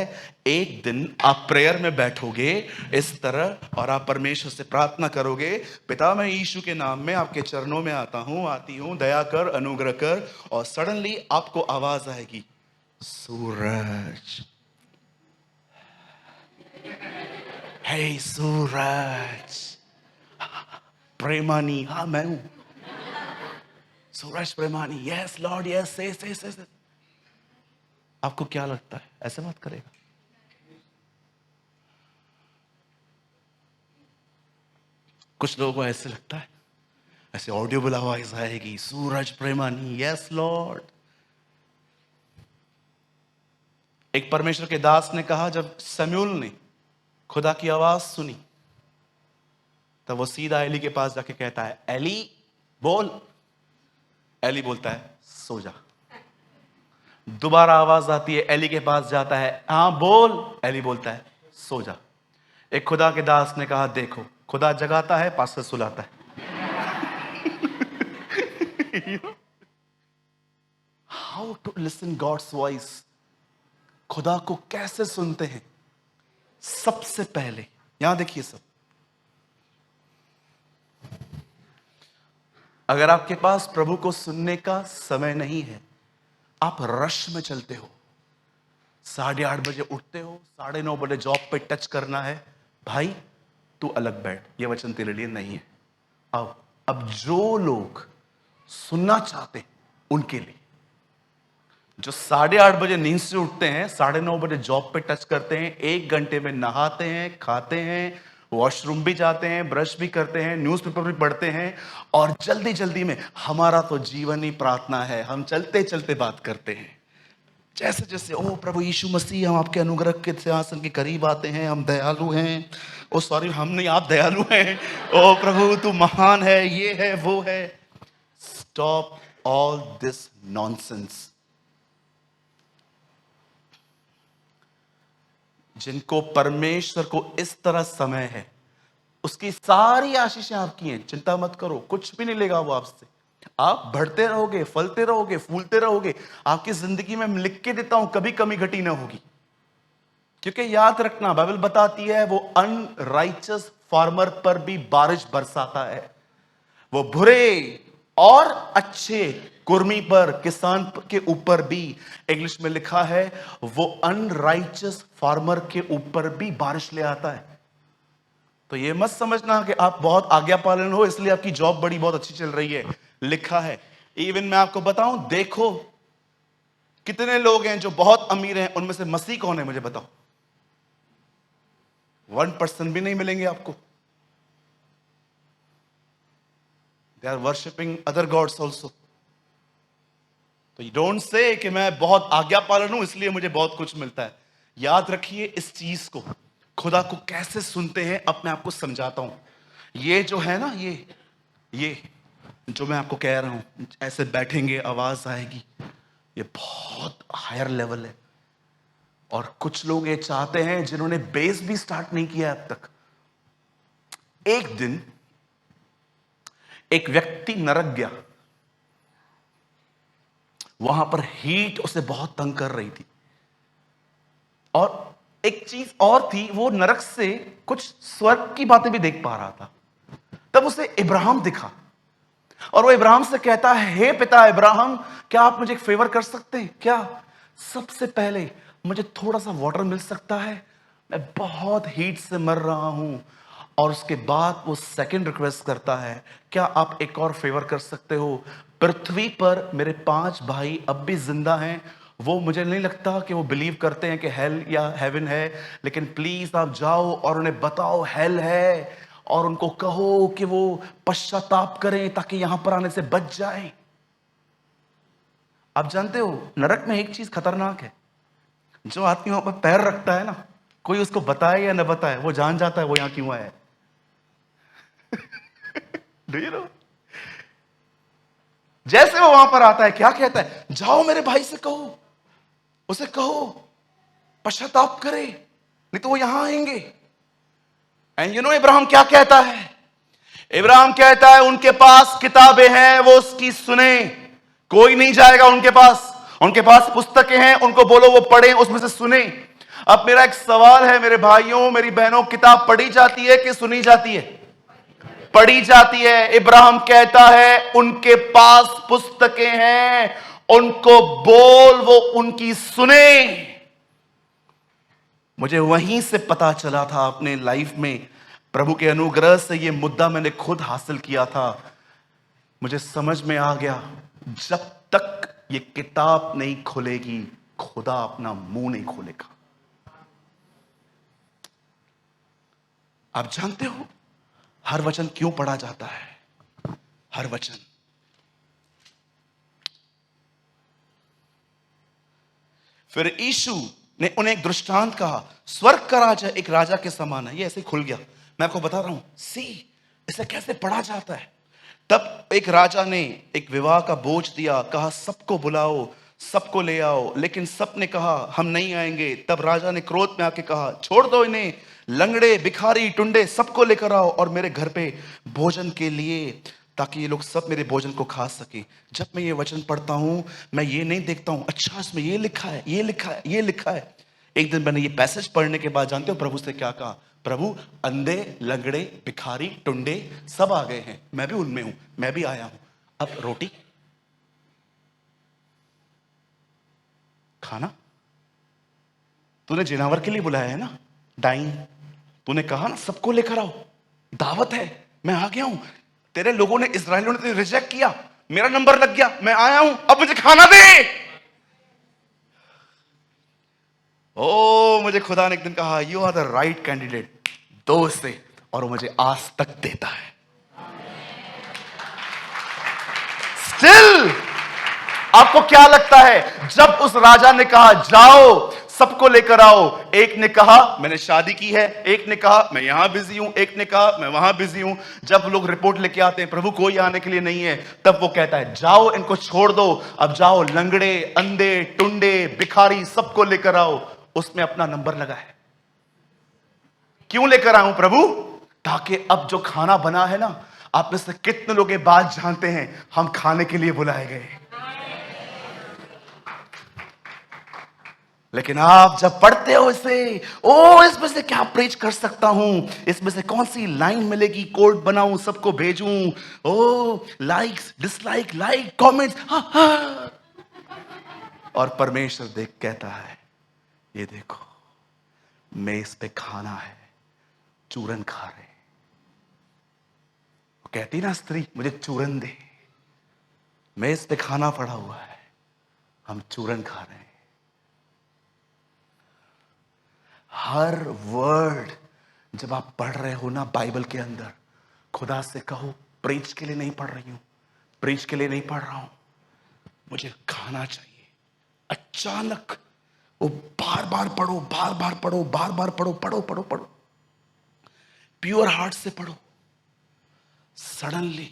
[SPEAKER 1] एक दिन आप प्रेयर में बैठोगे इस तरह और आप परमेश्वर से प्रार्थना करोगे, पिता मैं यीशु के नाम में आपके चरणों में आता हूं, आती हूं, दया कर, अनुग्रह कर, और सडनली आपको आवाज आएगी सूरज, हे सूरज, प्रेमानी, हाँ मैं हूं सूरज प्रेमानी, यस लॉर्ड, यस से। आपको क्या लगता है ऐसे बात करेगा? कुछ लोगों को ऐसे लगता है, ऐसे ऑडियो आवाज आएगी, सूरज प्रेमानी, यस लॉर्ड। एक परमेश्वर के दास ने कहा, जब शमूएल ने खुदा की आवाज सुनी, तब वो सीधा एली के पास जाके कहता है, एली बोल। एली बोलता है, सो जा। दोबारा आवाज आती है, एली के पास जाता है, हाँ बोल। एली बोलता है, सो जा। एक खुदा के दास ने कहा, देखो खुदा जगाता है, पास्टर सुलाता है। How to listen God's voice. खुदा को कैसे सुनते हैं? सबसे पहले यहां देखिए सब, अगर आपके पास प्रभु को सुनने का समय नहीं है, आप रश में चलते हो, 8:30 बजे उठते हो, 9:30 बजे जॉब पे टच करना है, भाई तू अलग बैठ, ये वचन तेरे लिए नहीं है। अब जो लोग सुनना चाहते हैं उनके लिए, जो 8:30 बजे नींद से उठते हैं, 9:30 बजे जॉब पे टच करते हैं, 1 घंटे में नहाते हैं, खाते हैं, वॉशरूम भी जाते हैं, ब्रश भी करते हैं, न्यूज़पेपर भी पढ़ते हैं, और जल्दी जल्दी में हमारा तो जीवन ही प्रार्थना है, हम चलते चलते बात करते हैं। जैसे जैसे ओ प्रभु यीशु मसीह, हम आपके अनुग्रह के सिंहासन के करीब आते हैं, हम दयालु हैं। ओ सॉरी, हम नहीं, आप दयालु हैं। ओ प्रभु तू महान है, ये है वो है। Stop all this nonsense. जिनको परमेश्वर को इस तरह समय है, उसकी सारी आशीषें आपकी हैं, चिंता मत करो, कुछ भी नहीं लेगा वो आपसे। आप बढ़ते रहोगे, फलते रहोगे, फूलते रहोगे। आपकी जिंदगी में मैं लिख के देता हूं, कभी कमी घटी ना होगी। क्योंकि याद रखना, बाइबल बताती है वो अनराइचस फार्मर पर भी बारिश बरसाता है, वो बुरे और अच्छे कुर्मी पर, किसान के ऊपर भी। इंग्लिश में लिखा है वो अनराइचस फार्मर के ऊपर भी बारिश ले आता है। तो ये मत समझना कि आप बहुत आज्ञा पालन हो इसलिए आपकी जॉब बड़ी बहुत अच्छी चल रही है। लिखा है, इवन मैं आपको बताऊं, देखो कितने लोग हैं जो बहुत अमीर हैं, उनमें से मसीह कौन है मुझे बताओ? 1% भी नहीं मिलेंगे आपको। They are worshipping other gods also. तो you don't say कि मैं बहुत आज्ञा पालन हूं इसलिए मुझे बहुत कुछ मिलता है। याद रखिए इस चीज को, खुदा को कैसे सुनते हैं। अब मैं आपको समझाता हूं। ये जो है ना, ये जो मैं आपको कह रहा हूं, ऐसे बैठेंगे, आवाज आएगी, ये बहुत हायर लेवल है। और कुछ लोग ये चाहते हैं जिन्होंने बेस भी स्टार्ट नहीं किया अब तक। एक दिन एक व्यक्ति नरक गया, वहां पर हीट उसे बहुत तंग कर रही थी, और एक चीज और थी, वो नरक से कुछ स्वर्ग की बातें भी देख पा रहा था। तब उसे इब्राहिम दिखा, और वो इब्राहिम से कहता है, हे पिता इब्राहिम, क्या आप मुझे एक फेवर कर सकते हैं? क्या? सबसे पहले मुझे थोड़ा सा वाटर मिल सकता है, मैं बहुत हीट से मर रहा हूं। और उसके बाद वो सेकंड रिक्वेस्ट करता है, क्या आप एक और फेवर कर सकते हो? पृथ्वी पर मेरे 5 भाई अब भी जिंदा हैं, वो मुझे नहीं लगता कि वो बिलीव करते हैं कि हेल या हेवन है, लेकिन प्लीज आप जाओ और उन्हें बताओ हेल है, और उनको कहो कि वो पश्चाताप करें ताकि यहां पर आने से बच जाएं। आप जानते हो नरक में एक चीज खतरनाक है, जो आदमी वहां पर पैर रखता है ना, कोई उसको बताए या न बताए, वो जान जाता है वो यहां क्यों आया है। Do you know? जैसे वो वहां पर आता है, क्या कहता है? जाओ मेरे भाई से कहो, उसे कहो पश्चाताप करे, नहीं तो वो यहां आएंगे। एंड यू नो इब्राहिम क्या कहता है? इब्राहिम कहता है उनके पास किताबें हैं, वो उसकी सुने। कोई नहीं जाएगा उनके पास, उनके पास पुस्तकें हैं, उनको बोलो वो पढ़े, उसमें से सुने। अब मेरा एक सवाल है मेरे भाइयों, मेरी बहनों, किताब पढ़ी जाती है कि सुनी जाती है? पढ़ी जाती है। इब्राहिम कहता है उनके पास पुस्तकें हैं, उनको बोल वो उनकी सुने। मुझे वहीं से पता चला था अपने लाइफ में, प्रभु के अनुग्रह से ये मुद्दा मैंने खुद हासिल किया था। मुझे समझ में आ गया, जब तक ये किताब नहीं खुलेगी खुदा अपना मुंह नहीं खोलेगा। आप जानते हो हर वचन क्यों पढ़ा जाता है? हर वचन। फिर यीशु ने उन्हें एक दृष्टांत कहा, स्वर्ग का राजा एक राजा के समान है। ये ऐसे ही खुल गया, मैं आपको बता रहा हूं। सी इसे कैसे पढ़ा जाता है। तब एक राजा ने एक विवाह का बोझ दिया, कहा सबको बुलाओ, सबको ले आओ, लेकिन सब ने कहा हम नहीं आएंगे। तब राजा ने क्रोध में आके कहा, छोड़ दो इन्हें, लंगड़े भिखारी टुंडे सबको लेकर आओ और मेरे घर पे भोजन के लिए, ताकि ये लोग सब मेरे भोजन को खा सके। जब मैं ये वचन पढ़ता हूं, मैं ये नहीं देखता हूं अच्छा इसमें ये लिखा है, ये लिखा है, ये लिखा है। एक दिन मैंने ये पैसेज पढ़ने के बाद जानते हो प्रभु से क्या कहा? प्रभु, अंधे लंगड़े भिखारी टुंडे सब आ गए हैं, मैं भी उनमें हूं, मैं भी आया हूं। अब रोटी खाना तूने जिनावर के लिए बुलाया है ना, डाइन। तूने कहा ना सबको लेकर आओ, दावत है, मैं आ गया हूं। तेरे लोगों ने, इस्राएलियों ने रिजेक्ट किया, मेरा नंबर लग गया, मैं आया हूं, अब मुझे खाना दे। ओ, मुझे खुदा ने एक दिन कहा, you are the right candidate, दो से, और वो मुझे आज तक देता है। स्टिल आपको क्या लगता है, जब उस राजा ने कहा जाओ सबको लेकर आओ, एक ने कहा मैंने शादी की है, एक ने कहा मैं यहां बिजी हूं, एक ने कहा मैं वहां बिजी हूं। जब लोग रिपोर्ट लेके आते हैं प्रभु कोई आने के लिए नहीं है, तब वो कहता है जाओ इनको छोड़ दो, अब जाओ लंगड़े अंधे टुंडे भिखारी सबको लेकर आओ। उसमें अपना नंबर लगा है। क्यों लेकर आऊं प्रभु? ताकि अब जो खाना बना है ना, आप में से कितने लोग ये बात जानते हैं, हम खाने के लिए बुलाए गए। लेकिन आप जब पढ़ते हो इसे, ओ इसमें से क्या प्रीच कर सकता हूं, इसमें से कौन सी लाइन मिलेगी, कोड बनाऊं सबको भेजूं, ओ लाइक्स डिसलाइक लाइक कमेंट्स, और परमेश्वर देख कहता है ये देखो मेज पे खाना है, चूरन खा रहे। कहती ना स्त्री मुझे चूरन दे, मेज पे खाना पड़ा हुआ है, हम चूरन खा रहे हैं। हर वर्ड जब आप पढ़ रहे हो ना बाइबल के अंदर, खुदा से कहो प्रीच के लिए नहीं पढ़ रही हूं, प्रीच के लिए नहीं पढ़ रहा हूं, मुझे खाना चाहिए। अचानक वो बार बार पढ़ो, बार बार पढ़ो, बार बार पढ़ो, पढ़ो पढ़ो पढ़ो, प्योर हार्ट से पढ़ो। सडनली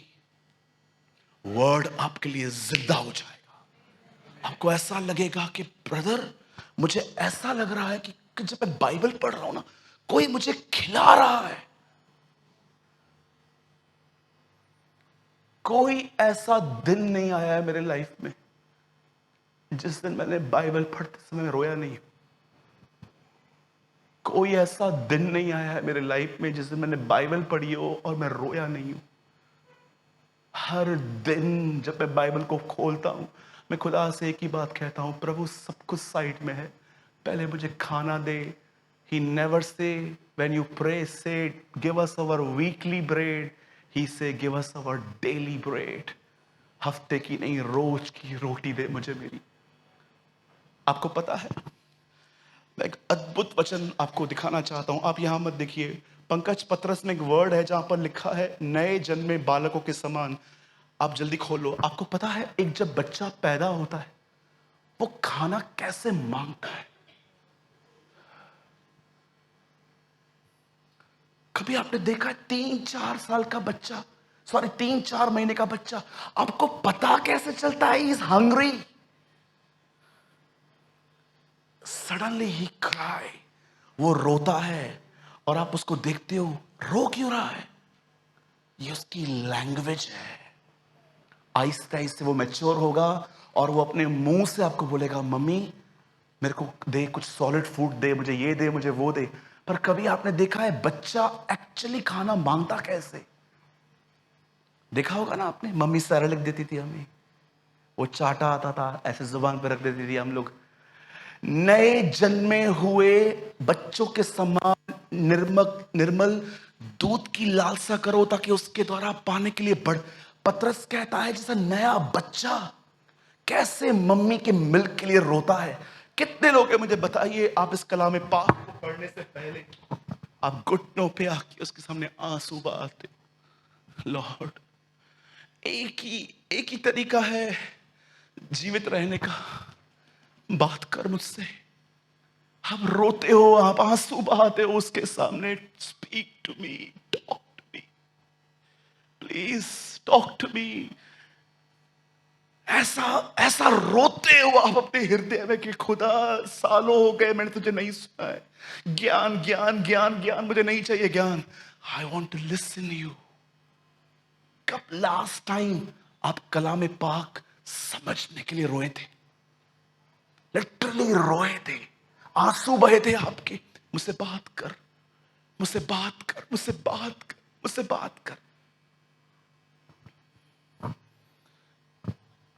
[SPEAKER 1] वर्ड आपके लिए जिंदा हो जाएगा। आपको ऐसा लगेगा कि ब्रदर मुझे ऐसा लग रहा है कि जब मैं बाइबल पढ़ रहा हूं ना, कोई मुझे खिला रहा है। कोई ऐसा दिन नहीं आया है मेरे लाइफ में जिस दिन मैंने बाइबल पढ़ते समय रोया नहीं। कोई ऐसा दिन नहीं आया है मेरे लाइफ में जिस दिन मैंने बाइबल पढ़ी हो और मैं रोया नहीं हूं। हर दिन जब मैं बाइबल को खोलता हूं, मैं खुदा से एक ही बात कहता हूं, प्रभु सब कुछ साइड में है, पहले मुझे खाना दे। He never say when you pray say give us our weekly bread, he say give us our daily bread। हफ्ते की नहीं रोज की रोटी दे मुझे मेरी। आपको पता है मैं एक अद्भुत वचन आपको दिखाना चाहता हूं, आप यहां मत देखिए। पंकज पत्रस में एक वर्ड है जहां पर लिखा है नए जन्मे बालकों के समान। आप जल्दी खोलो। आपको पता है एक जब बच्चा पैदा होता है वो खाना कैसे मांगता है? कभी आपने देखा है 3-4 साल का बच्चा, सॉरी 3-4 महीने का बच्चा, आपको पता कैसे चलता है is hungry? Suddenly he cry, वो रोता है और आप उसको देखते हो, रो क्यों रहा है? ये उसकी लैंग्वेज है। आहिस्ता आहिस्ता वो मैच्योर होगा और वो अपने मुंह से आपको बोलेगा मम्मी मेरे को दे, कुछ सॉलिड फूड दे, मुझे ये दे, मुझे वो दे। पर कभी आपने देखा है बच्चा एक्चुअली खाना मांगता कैसे? देखा होगा ना आपने, मम्मी सारा लिख देती थी हमें, वो चाटा आता था ऐसे जुबान पर रख देती थी। हम लोग नए जन्मे हुए बच्चों के समान निर्मल दूध की लालसा करो ताकि उसके द्वारा पाने के लिए बढ़। पतरस कहता है जैसा नया बच्चा कैसे मम्मी के मिल्क के लिए रोता है, कितने लोग हैं मुझे बताइए, आप इस कलाम पाक को पढ़ने से पहले आप घुटनों पे आके उसके सामने आंसू बहाते? लॉर्ड, एक ही तरीका है जीवित रहने का। बात कर मुझसे। आप रोते हो, आप आंसू बहाते हो उसके सामने। Speak to me, talk to me, please talk to me. ऐसा ऐसा रोते हो आप अपने हृदय में कि खुदा, सालों हो गए मैंने तुझे नहीं सुना है। ज्ञान ज्ञान ज्ञान ज्ञान, मुझे नहीं चाहिए ज्ञान। I want to listen you. कब लास्ट टाइम आप कलाम पाक समझने के लिए रोए थे? लिटरली रोए थे, आंसू बहे थे आपके। मुझसे बात कर, मुझसे बात कर, मुझसे बात कर, मुझसे बात कर।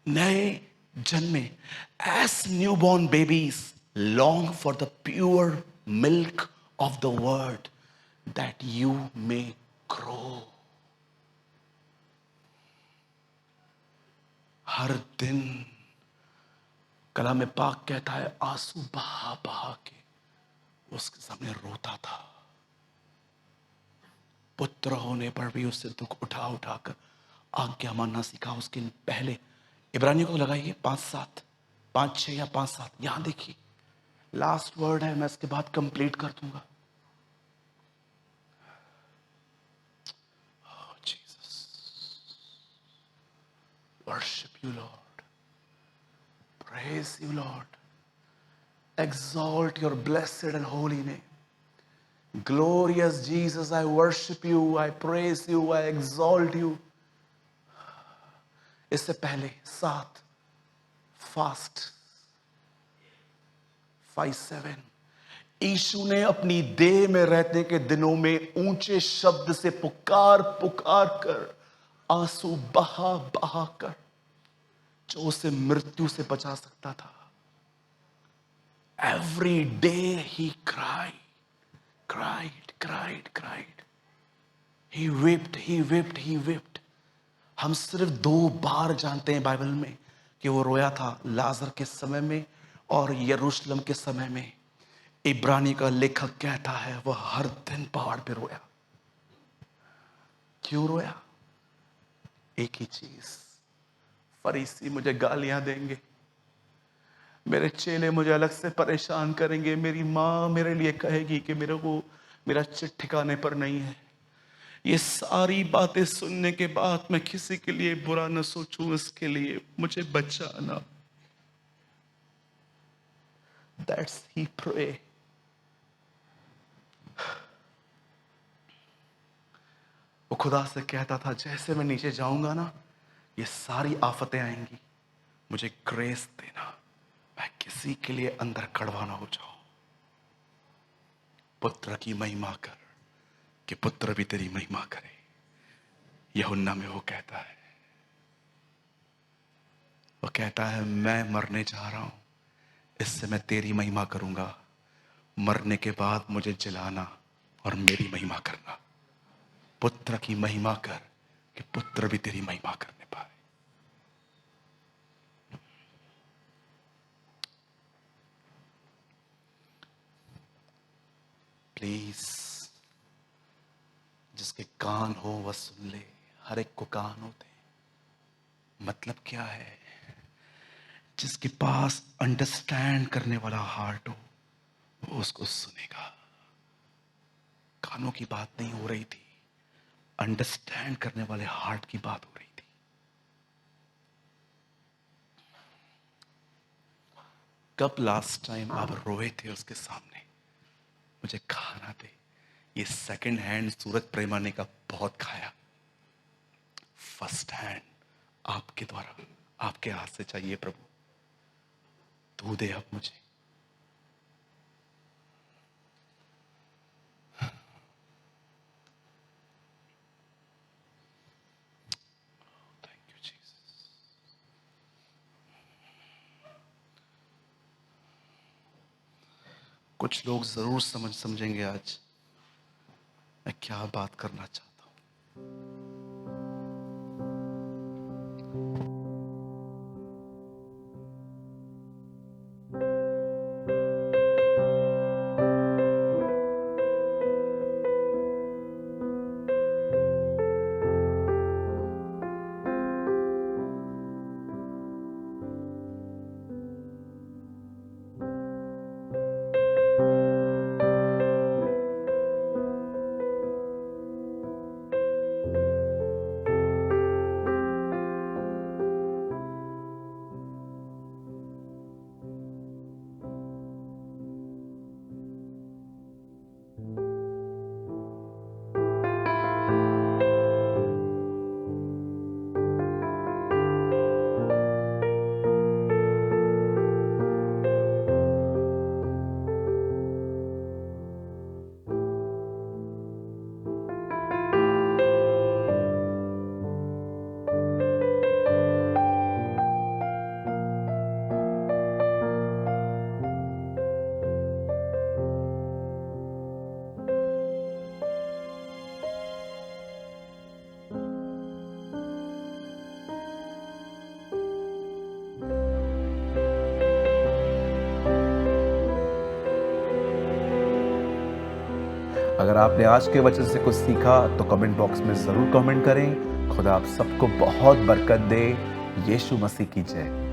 [SPEAKER 1] नए जन्मे as newborn babies long for the pure milk of the word that you may grow. हर दिन कलाम पाक कहता है आंसू बहा बहा के उसके सामने रोता था। पुत्र होने पर भी उससे दुख उठा उठाकर आज्ञा मानना सीखा। उसके पहले इब्रानियों को लगाइए 5:7, 5:6 या 5:7, यहां देखिए लास्ट वर्ड है, मैं इसके बाद कंप्लीट कर दूंगा। Jesus, worship you Lord, praise you Lord, exalt your blessed and holy name. Glorious Jesus, I worship you, I praise you, I exalt you. इससे पहले 7 फास्ट 5:7, यीशु ने अपनी देह में रहने के दिनों में ऊंचे शब्द से पुकार पुकार कर आंसू बहा बहा कर जो उसे मृत्यु से बचा सकता था। Every day he cried, cried, cried, cried. He wept, he wept, he wept. हम सिर्फ 2 बार जानते हैं बाइबल में कि वो रोया था, लाजर के समय में और यरूशलेम के समय में। इब्रानी का लेखक कहता है वह हर दिन पहाड़ पे रोया। क्यों रोया? एक ही चीज, फरीसी मुझे गालियां देंगे, मेरे चेले मुझे अलग से परेशान करेंगे, मेरी माँ मेरे लिए कहेगी कि मेरे को मेरा चिट ठिकाने पर नहीं है। ये सारी बातें सुनने के बाद मैं किसी के लिए बुरा न सोचूं, इसके लिए मुझे बचाना। That's he pray. वो खुदा से कहता था जैसे मैं नीचे जाऊंगा ना, ये सारी आफतें आएंगी, मुझे ग्रेस देना, मैं किसी के लिए अंदर कड़वा ना हो जाऊं। पुत्र की महिमा कर कि पुत्र भी तेरी महिमा करे। यूहन्ना में वो कहता है मैं मरने जा रहा हूं, इससे मैं तेरी महिमा करूंगा, मरने के बाद मुझे जलाना और मेरी महिमा करना। पुत्र की महिमा कर कि पुत्र भी तेरी महिमा करने पाए। प्लीज, जिसके कान हो वह सुन ले। हर एक को कान होते हैं। मतलब क्या है? जिसके पास अंडरस्टैंड करने वाला हार्ट हो वो उसको सुनेगा। कानों की बात नहीं हो रही थी, अंडरस्टैंड करने वाले हार्ट की बात हो रही थी। कब लास्ट टाइम आप रोए थे उसके सामने? मुझे खाना दे। ये सेकंड हैंड सूरज प्रेमा ने का बहुत खाया, फर्स्ट हैंड आपके द्वारा आपके हाथ से चाहिए प्रभु, तू दे अब मुझे। Thank you Jesus. कुछ लोग जरूर समझेंगे आज मैं क्या बात करना चाहता हूं। अगर आपने आज के वचन से कुछ सीखा तो कमेंट बॉक्स में ज़रूर कमेंट करें। खुदा आप सबको बहुत बरकत दे। यीशु मसीह की जय।